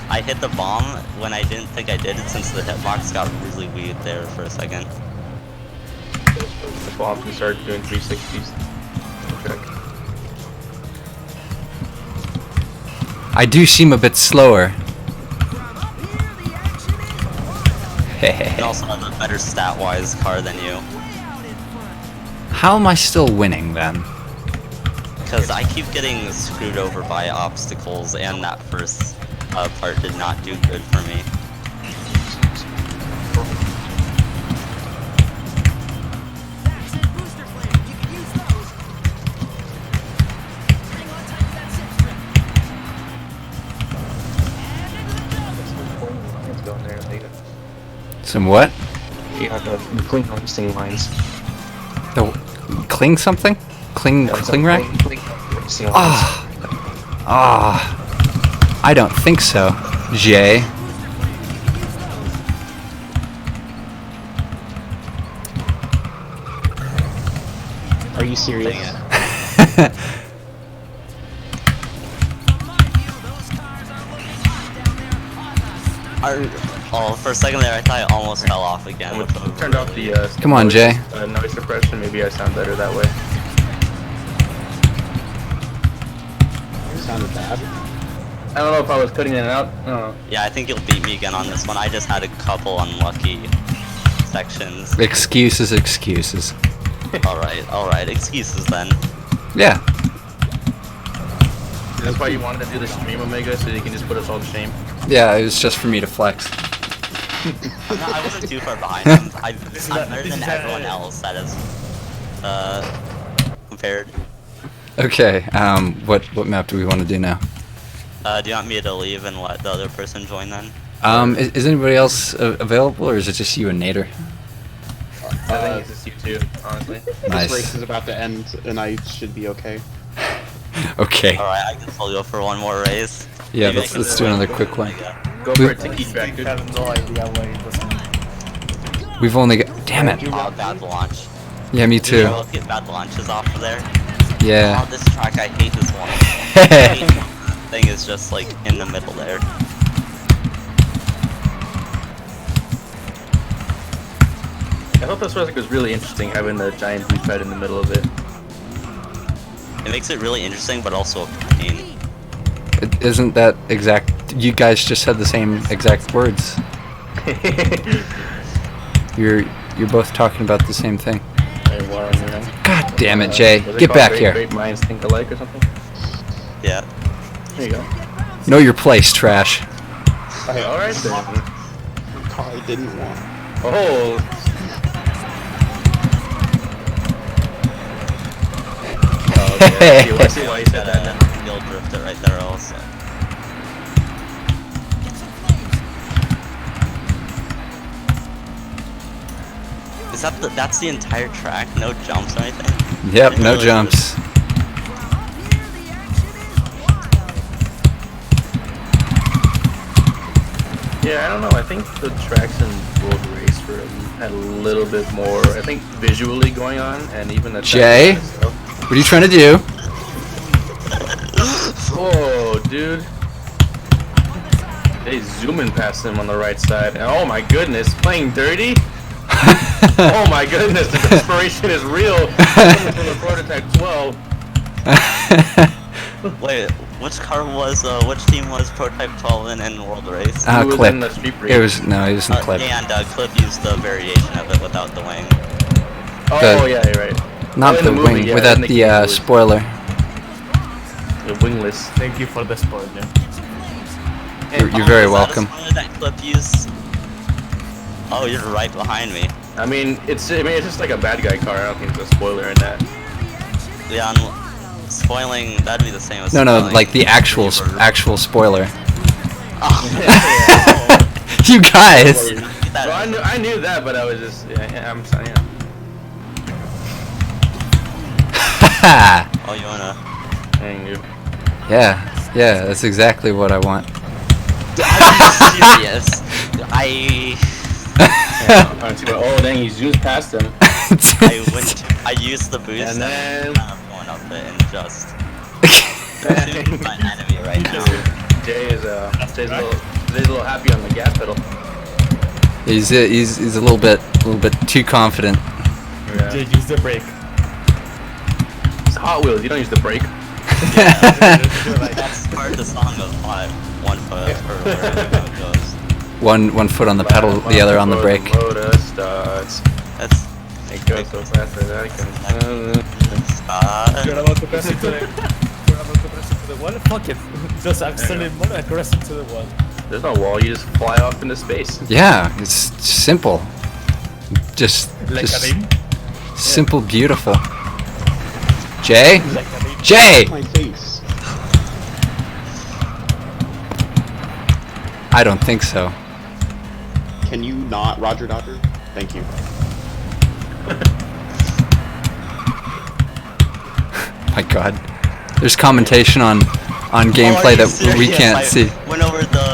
I hit the bomb when I didn't think I did it since the hitbox got really weird there for a second. The bomb can start doing 360s. Okay. I do seem a bit slower. It also has a better stat-wise car than you. How am I still winning then? Because I keep getting screwed over by obstacles, and that first part did not do good for me. Booster flames, you can use those. Hang on tight to that six string. Let's go in there and take it. Some what? Yeah, the clean harvesting lines. The cling something? Cling rack? Ah, I don't think so, Jay. Are you serious? Dang it. Oh, for a second there, I thought I almost fell off again. And with we turned off the Come on, noise, Jay. Noise suppression. Maybe I sound better that way. Sounded bad. I don't know if I was cutting it out. I don't know. Yeah, I think you'll beat me again on this one. I just had a couple unlucky sections. Excuses. Alright, excuses then. Yeah. That's why you wanted to do the stream, Omega, so you can just put us all to shame. Yeah, it was just for me to flex. I wasn't too far behind them. I'm is better not- than everyone else that is compared. Okay, what map do we want to do now? Do you want me to leave and let the other person join then? Is anybody else available, or is it just you and Nader? I think it's just you two, honestly. This race Nice. is about to end, and I should be okay. Okay. Alright, I guess I'll go for one more race. Yeah, Maybe I let's can do another quick one. Go We- for a tiki track, I dude. have no idea why it doesn't. We've only got. Damn it. Oh, bad launch. Yeah, me Dude, too. let's get bad launches off of there. Yeah. Oh, this track, I hate this one. I hate thing is just like in the middle there. I thought this was really interesting, having the giant blue bed in the middle of it. It makes it really interesting, but also a pain. Isn't that exact? You guys just said the same exact words. You're both talking about the same thing. God damn it, Jay. Was it Get called back Great, here. Great minds think alike or something? Yeah. There you go. Know your place, trash. Alright then. Car I didn't want. Oh! Okay, I see why you said that now. You'll drift it right there also. Is that that's the entire track? No jumps or anything? Yep, Didn't no realize jumps. Here, the action is wild. Yeah, I don't know. I think the tracks in World Race had a little bit more, I think, visually going on, and even the Jay? track itself. What are you trying to do? Whoa, dude. They zooming past him on the right side. And oh my goodness, playing dirty? Oh my goodness, the desperation is real. Coming from the prototype 12. Wait, which team was Prototype 12 in World Race? Who was Clip. in the Street Race? It was in Clip. And Clip used the variation of it without the wing. Oh yeah, you're right. Not in the movie, wing, yeah, without in the game it the was spoiler. the wingless. Thank you for the spoiler. You're very Is that a welcome. spoiler that Clip used? Oh, you're right behind me. I mean, it's just like a bad guy car. I don't think there's a spoiler in that. Yeah, spoiling, that'd be the same as No, spoiling like the actual Reverb. actual spoiler. Oh, You guys. So I knew that, but I was just I'm sorry. Yeah. Oh, you wanna? Dang, dude. Yeah, that's exactly what I want. Serious? Oh dang, he zooms past him. I used the boost And then- I'm going up it and just shooting my enemy right now. Jay is a little happy on the gas pedal. He's a little bit too confident. Jay, use the brake. It's Hot Wheels. You don't use the brake. That's part of the song of 1 foot or wherever it goes. One foot on the pedal, the other on the brake. Motor starts. That's It goes so fast that I can. You're about to press it to the. You're about to press it to the wall. Fuck it. Just accelerate more and press it to the wall. There's no wall. You just fly off into space. Yeah, it's simple. Just Like a ring. simple, beautiful. Jay? Like a ring. Jay! My face. I don't think so. Can you not, Roger Dodger? Thank you. My God. There's commentation on gameplay that we can't see. Went over the.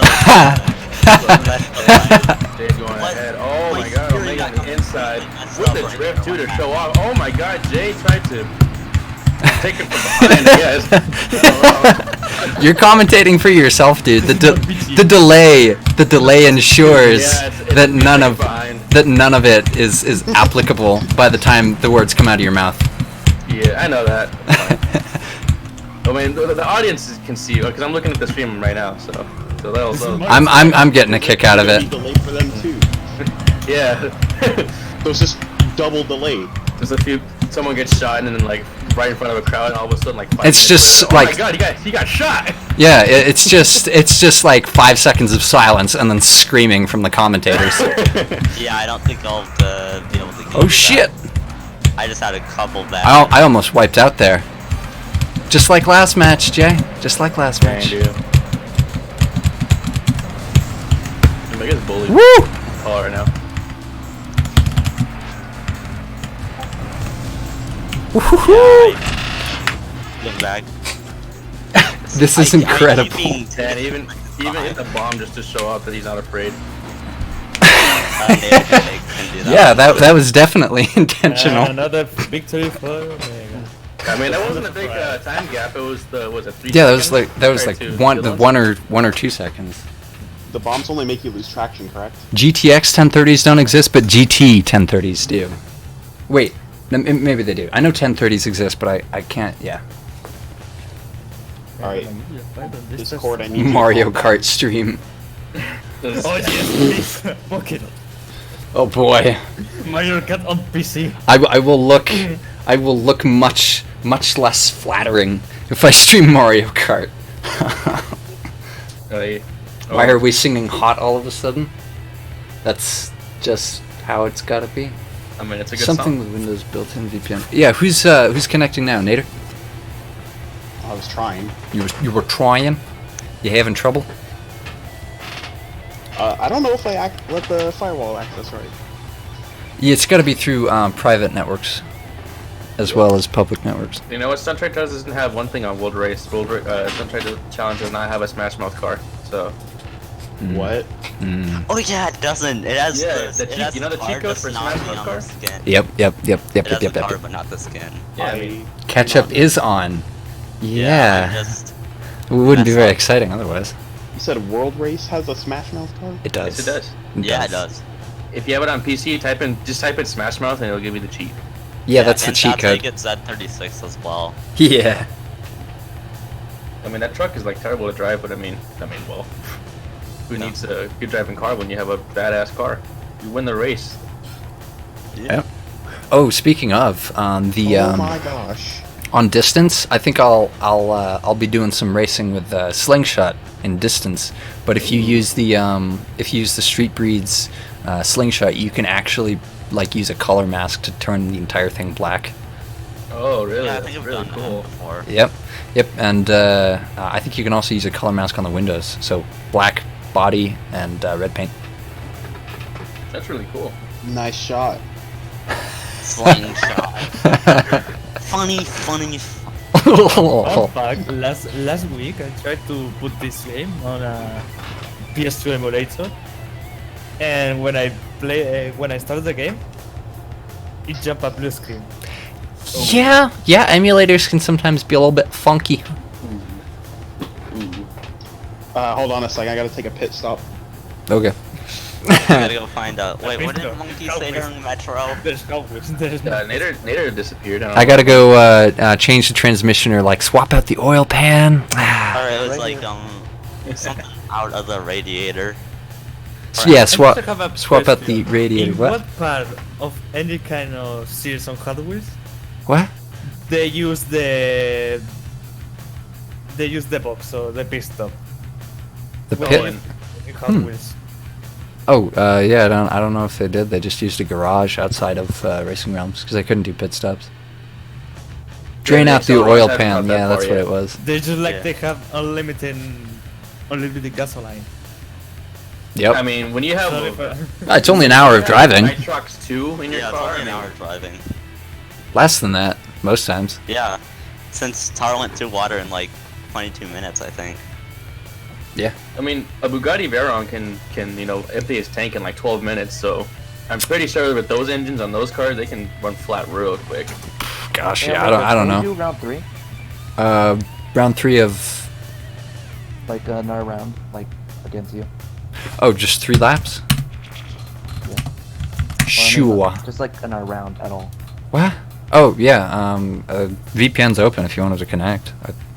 Jay's going ahead. Oh my god, Omega on the inside. With the drift too to show off. Oh my god, Jay tried to take it from behind, I guess. You're commentating for yourself, dude. The delay ensures Yeah, it's that none of behind. it is applicable by the time the words come out of your mouth. Yeah, I know that. I mean, the audience can see you because I'm looking at the stream right now, so they'll I'm getting a kick out of it. Delay for them too. yeah. So it's just double delay. There's a few. Someone gets shot and then like right in front of a crowd, and all of a sudden like. 5 It's minutes just later, like- Oh my god, he got shot. Yeah, it's just like 5 seconds of silence and then screaming from the commentators. Yeah, I don't think I'll be able to. Oh shit! I just had a couple bad. I almost wiped out there. Just like last match, Jay. Just like last Dang, match. dude. Omega's bullied. Woo! Oh, right now. Look back. This is incredible. And even hit the bomb just to show off that he's not afraid. Can do that. Yeah, that was definitely intentional. Another victory for Omega. I mean, that wasn't a big time gap. It was it 3 Yeah, that was seconds like compared to one Dylan's? or 2 seconds. The bombs only make you lose traction, correct? GTX 1030s don't exist, but GT 1030s do. Wait, maybe they do. I know 1030s exist, but I can't. Yeah. Alright. Discord, I need you to Mario calm Kart stream. Oh yes, please. Fuck it. Oh boy. Mario Kart on PC. I will look much less flattering if I stream Mario Kart. Why are we singing hot all of a sudden? That's just how it's gotta be. I mean, it's a good Something song. with Windows built-in VPN. Yeah, who's connecting now, Nader? I was trying. You were trying. You having trouble? I don't know if I let the firewall access right. Yeah, it's got to be through private networks, as well as public networks. You know what? Stunt Track doesn't have one thing on World Race. Stunt Track Challenge does not have a Smash Mouth car, so What? Oh yeah, it doesn't. It has Yeah, the, the it cheat- has you know the card, cheat code just for not Smash the Bros. on Card? the skin. Yep. It has the Yep. card, but not the skin. Yeah, I mean, Catch up is on. I Yeah. just It wouldn't be mess very up. exciting otherwise. You said World Race has a Smash Mouth card? It does. yes, it does. yeah, it does. If you have it on PC, just type in Smash Mouth and it'll give you the cheat. Yeah, that's the and cheat that's how you code. get Z36 as well. Yeah. I mean, that truck is like terrible to drive, but I mean, well, who needs a good driving car when you have a badass car? You win the race. Yep. Oh, speaking of, Oh my gosh. on distance, I think I'll be doing some racing with slingshot in distance. But if you use the Street Breeds slingshot, you can actually like use a color mask to turn the entire thing black. Oh, really? Yeah, I That's think I've really done cool. that before. Yep, and I think you can also use a color mask on the windows, so black body and red paint. That's really cool. Nice shot. Slingshot. funny. Fun fact, last week I tried to put this game on a PS2 emulator, and when I started the game, it jumped a blue screen. Yeah, emulators can sometimes be a little bit funky. Hold on a second, I gotta take a pit stop. Okay. I gotta go find out. Wait, what did Bingo. Monkey say during Metro? There's cowboys. There's no. Nader disappeared. I gotta go change the transmission or like swap out the oil pan. Or it was like something out of the radiator. Yeah, I swap also have a out the question. radiator. In What? what part of any kind of series on Hot Wheels What? they use the box or the pit stop? The Well, pit? in Hot Wheels. Oh, yeah. I don't know if they did. They just used a garage outside of Racing Realms because they couldn't do pit stops. Drain they out the still oil haven't pan. got that Yeah, that's far what yet. it was. They just like Yeah. they have unlimited gasoline. Yep. I mean, when you have Sorry for- It's only an hour of driving. Night trucks too in your Yeah, it's car. only I an mean, hour driving. Less than that, most times. Yeah, since Tar went through water in like 22 minutes, I think. Yeah. I mean, a Bugatti Veyron can empty his tank in like 12 minutes. So I'm pretty sure with those engines on those cars, they can run flat real quick. Gosh, Yeah, yeah. wait, I don't can we know. do round 3? Round 3 of Like another round, like against you? just 3 laps. Yeah. Sure. Just like another round at all. What? Oh yeah. VPN's open if you wanted to connect.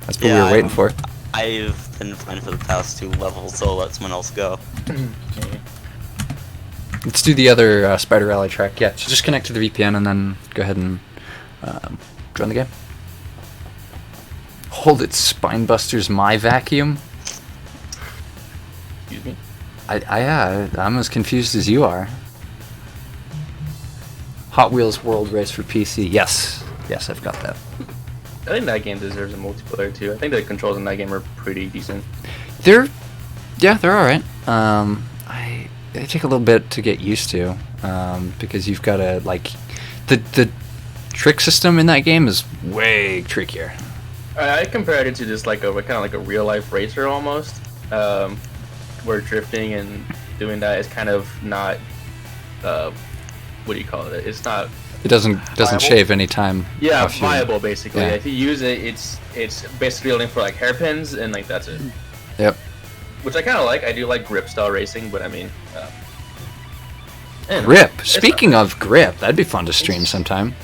That's what we were waiting for. I've been fine for the past 2 levels, so let someone else go. Let's do the other Spider Rally track. Yeah, so just connect to the VPN and then go ahead and join the game. Hold it, Spinebusters, my vacuum. Excuse me. I'm as confused as you are. Hot Wheels World Race for PC. Yes, I've got that. I think that game deserves a multiplayer too. I think the controls in that game are pretty decent. They're all right. They take a little bit to get used to because you've got to like the trick system in that game is way trickier. I compared it to just like a kind of like a real life racer almost, where drifting and doing that is kind of not, what do you call it? It's not. It doesn't Viable? shave any time. Yeah, off your- viable basically. yeah. If you use it, it's basically only for like hairpins and like that's it. Yep. Which I kind of like. I do like grip style racing, but I mean, Grip. it's Speaking not- of grip, that'd be fun to stream sometime.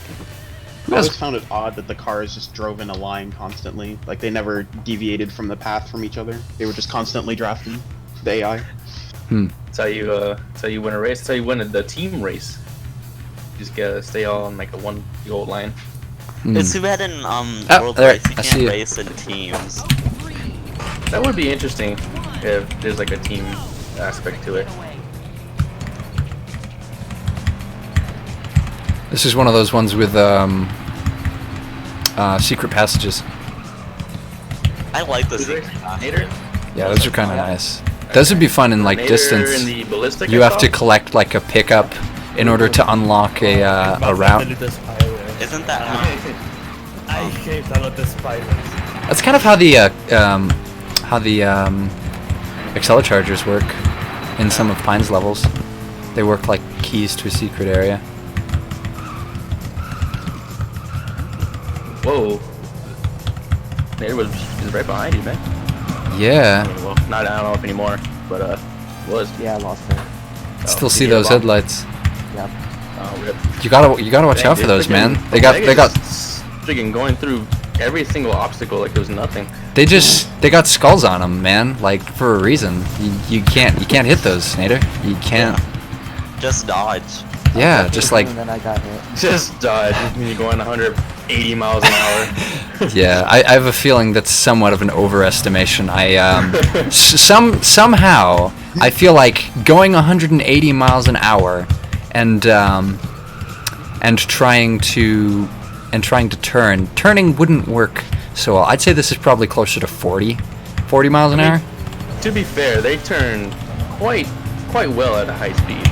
I always found it odd that the cars just drove in a line constantly. Like they never deviated from the path from each other. They were just constantly drafting the AI. That's how you win a race. That's how you win the team race. You just gotta stay all on like a one old line. It's too bad in World there, Race you I see can't you. race in teams. That would be interesting if there's like a team aspect to it. This is one of those ones with secret passages. I like the Who's secret racing? path. Nader? Yeah, those are kind of nice. Those would be fun in like Nader distance. and the ballistic. You I have to saw? collect like a pickup in order to unlock a route. The spider. Isn't that I hate a lot of spiders. That's kind of how the Accelerchargers work. in some of Pine's levels. They work like keys to a secret area. Whoa. Nader was right behind you, man. Yeah. Well, not I don't know if anymore, but was. Yeah, I lost it. Still see those headlights. Yep. Oh, rip. You gotta watch out for those, man. They got freaking going through every single obstacle like it was nothing. they got skulls on them, man. Like for a reason. You can't hit those, Nader. You can't. Just dodge. Yeah, just like And then I got hit. Just dodge when you're going 180 miles an hour. yeah. I have a feeling that's somewhat of an overestimation. Somehow I feel like going 180 miles an hour and trying to turning wouldn't work so well. I'd say this is probably closer to 40 miles an hour. To be fair, they turn quite well at a high speed.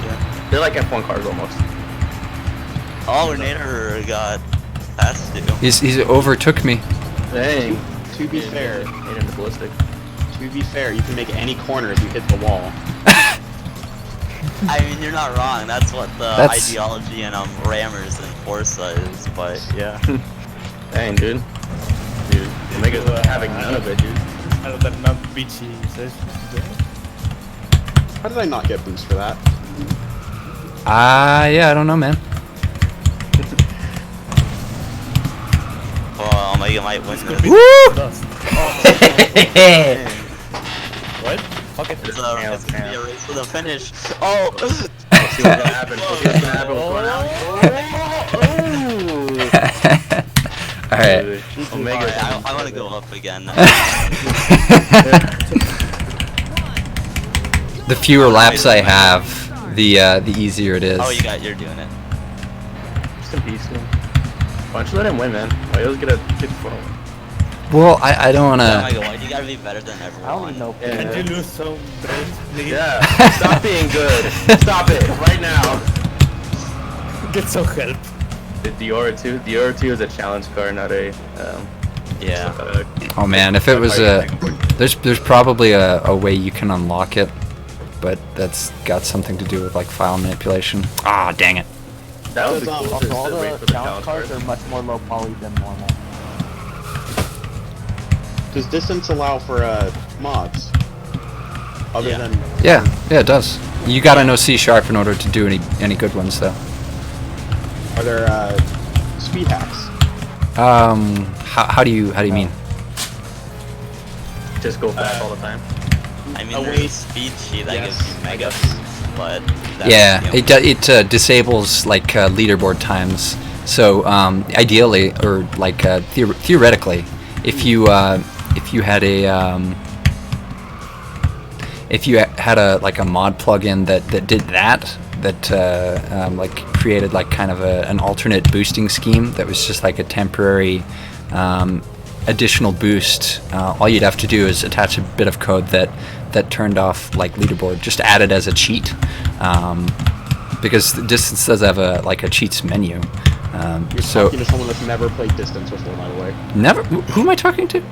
Yeah. They're like F1 cars almost. Oh, Nader got past you. He's overtook me. Dang. To be fair, Hit in the ballistic. you can make any corner if you hit the wall. I mean, you're not wrong. That's what the That's- ideology in rammers and Forza is. But yeah. Dang, dude. Omega's having none of it, dude. I don't know, not beachy sessions. How did I not get boost for that? Yeah, I don't know, man. Well, Omega might win this. Woo! Dust. What? Fuck it. It's gonna be a race to the finish. Oh! Let's see what's gonna happen. Let's see what's gonna happen. What's going on? All right. Omega. Alright, I want to go up again. The fewer laps I have, the easier it is. Oh, you're doing it. Just in peace, man. Why don't you let him win, man? Why you always get a kick for him? Well, I don't Oh wanna. my god, why do you gotta be better than I don't everyone? even know. Yeah. Can you lose some brains, please? Yeah. Stop being good. Stop it right now. Get some help. The Diora 2. Diora 2 is a challenge car, not a. Yeah. Oh man, if it was there's probably a way you can unlock it, but that's got something to do with like file manipulation. Ah, dang it. That was the Also, coolest Also, all race the for the challenge cars are much more low poly than normal. Does distance allow for mods? Other Yeah. than Yeah, it does. You gotta know C# in order to do any good ones though. are there speed hacks? How do you mean? Just go fast all the time. I mean, Oh, there's a wait. speed sheet that Yes, gives you I mega guess. boosts, but that's, Yeah, you know, it disables like leaderboard times. So ideally, or like theoretically, if you had a like a mod plugin that did that like created like kind of an alternate boosting scheme that was just like a temporary additional boost, all you'd have to do is attach a bit of code that turned off like leaderboard, just add it as a cheat, because distance does have a cheats menu. You're So talking to someone that's never played distance before, by the way. never. Who am I talking to?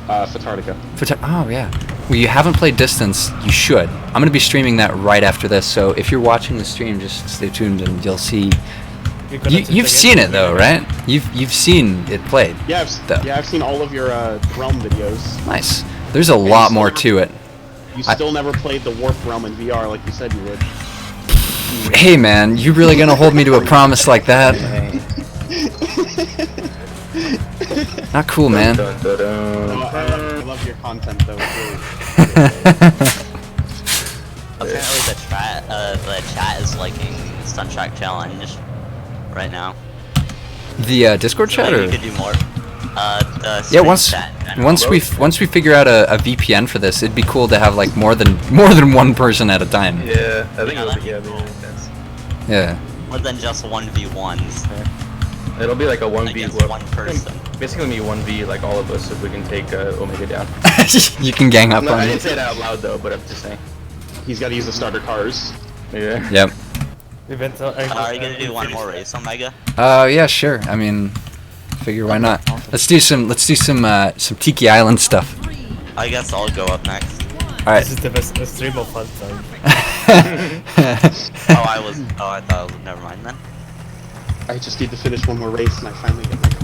Fatartica. Oh yeah. Well, you haven't played Distance. You should. I'm gonna be streaming that right after this. So if you're watching the stream, just stay tuned and you'll see. You've seen it though, right? You've seen it played. Yeah, Though. I've seen all of your Realm videos. Nice. There's a lot more to it. You I- still never played the Warp Realm in VR like you said you would. Hey man, you really gonna hold me to a promise like that? Not cool, man. Dun, dun, dun, Oh, I love your content though. It's really- apparently the chat is liking Stunt Track Challenge right now. The Discord So chat, maybe or you could do more. The yeah, stream once chat in general. once we figure out a VPN for this, it'd be cool to have like more than one person at a time. Yeah, I think Yeah, it'll be, that'd be it'll cool. make sense. Yeah. more than just 1v1s It'll be like a 1v. against well, one person. Basically, me 1v like all of us if we can take Omega down. You can gang up No, on I me. didn't say that out loud though, but I'm just saying. He's got to use the starter cars. Yeah. Yep. Are you gonna do one more race, Omega? Yeah, sure. I mean, figure why not? Let's do some Tiki Island stuff. I guess I'll go up next. Alright. This is the best stream of all time. Oh, I thought I was. Never mind then. I just need to finish one more race and I finally get my car.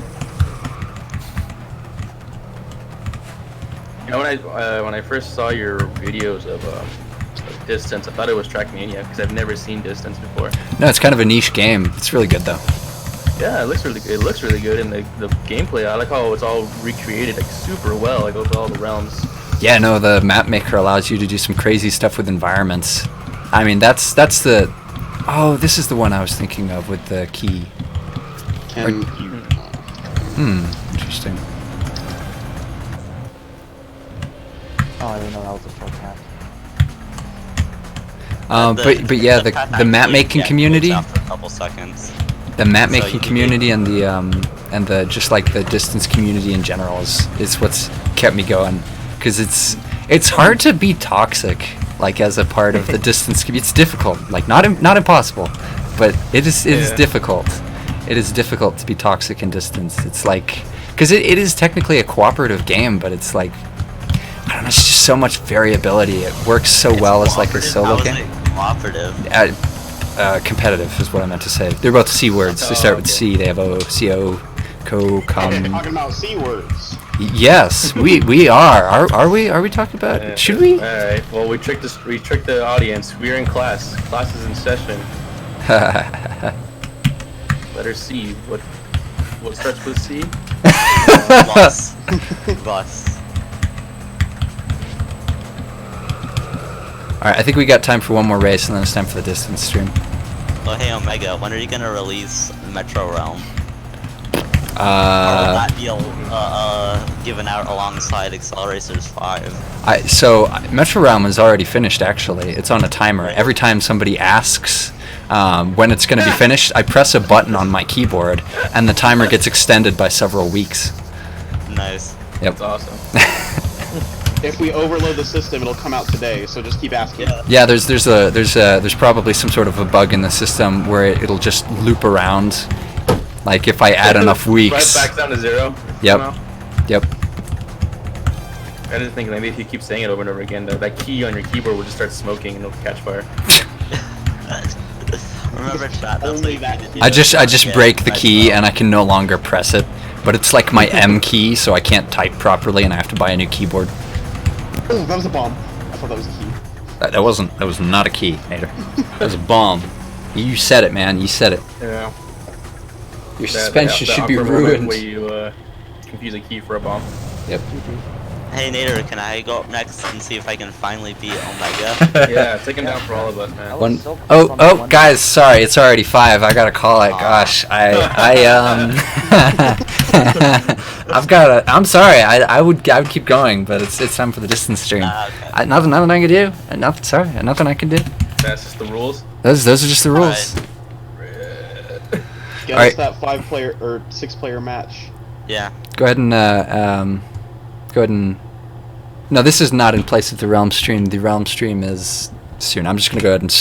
You know, when I first saw your videos of Distance, I thought it was Trackmania because I've never seen Distance before. No, it's kind of a niche game. It's really good though. Yeah, it looks really good. It looks really good, and the gameplay. I like how it's all recreated like super well. Like with all the realms. Yeah, no, the map maker allows you to do some crazy stuff with environments. I mean, that's the. Oh, this is the one I was thinking of with the key. Can you... Interesting. Oh, I didn't know that was a short path. But yeah, the map actually making gets community, after a couple seconds. the map So you making can community, and the just like the distance community in general is what's kept me going, because it's hard to be toxic like as a part of the distance community. It's difficult, like not impossible, but it is difficult. It is difficult to be toxic in distance. It's like, because it is technically a cooperative game, but it's like, I don't know, it's just so much variability. It works so well as like a solo How is game. it cooperative? Competitive is what I meant to say. They're both C words. They start with C. They have O, C, O, co, Talking com. about C words. Yes, we are. Are we? Are we talking about? Yeah. Should we? All right. Well, we tricked the audience. We're in class. Class is in session. Letter C. What starts with C? Bus. Bus. All right, I think we got time for one more race, and then it's time for the distance stream. Well, hey Omega, when are you gonna release Metro Realm? Or will that be given out alongside Acceleracers 5? So Metro Realm is already finished. Actually, it's on a timer. Every time somebody asks when it's going to be finished, I press a button on my keyboard, and the timer gets extended by several weeks. Nice. Yep. That's awesome. If we overload the system, it'll come out today. So just keep asking. Yeah, there's probably some sort of a bug in the system where it'll just loop around. Like if I add enough weeks. Right back down to 0. Yep. somehow. Yep. I just think maybe if you keep saying it over and over again, that key on your keyboard will just start smoking and it'll catch fire. Remember chat, that's Only like that. I just break the key and I can no longer press it. But it's like my M key, so I can't type properly and I have to buy a new keyboard. Oh, that was a bomb. I thought that was a key. That was not a key, Nader. That was a bomb. You said it, man. You said it. Yeah. Your That- suspension that should be awkward moment ruined. Where you confuse a key for a bomb. Yep. Hey Nader, can I go up next and see if I can finally beat Omega? Yeah, take him down for all of us, man. was One, so close oh, on that oh, one. guys, sorry, it's already 5. I gotta call it. Gosh, I'm sorry. I would keep going, but it's time for the distance stream. Okay. Nothing I can do. Nothing I can do. That's just the rules. Those are just the rules. Get Alright. us that 5-player or 6-player match. Yeah. Go ahead and No, this is not in place of the Realm stream. The Realm stream is soon. I'm just gonna go ahead and stop.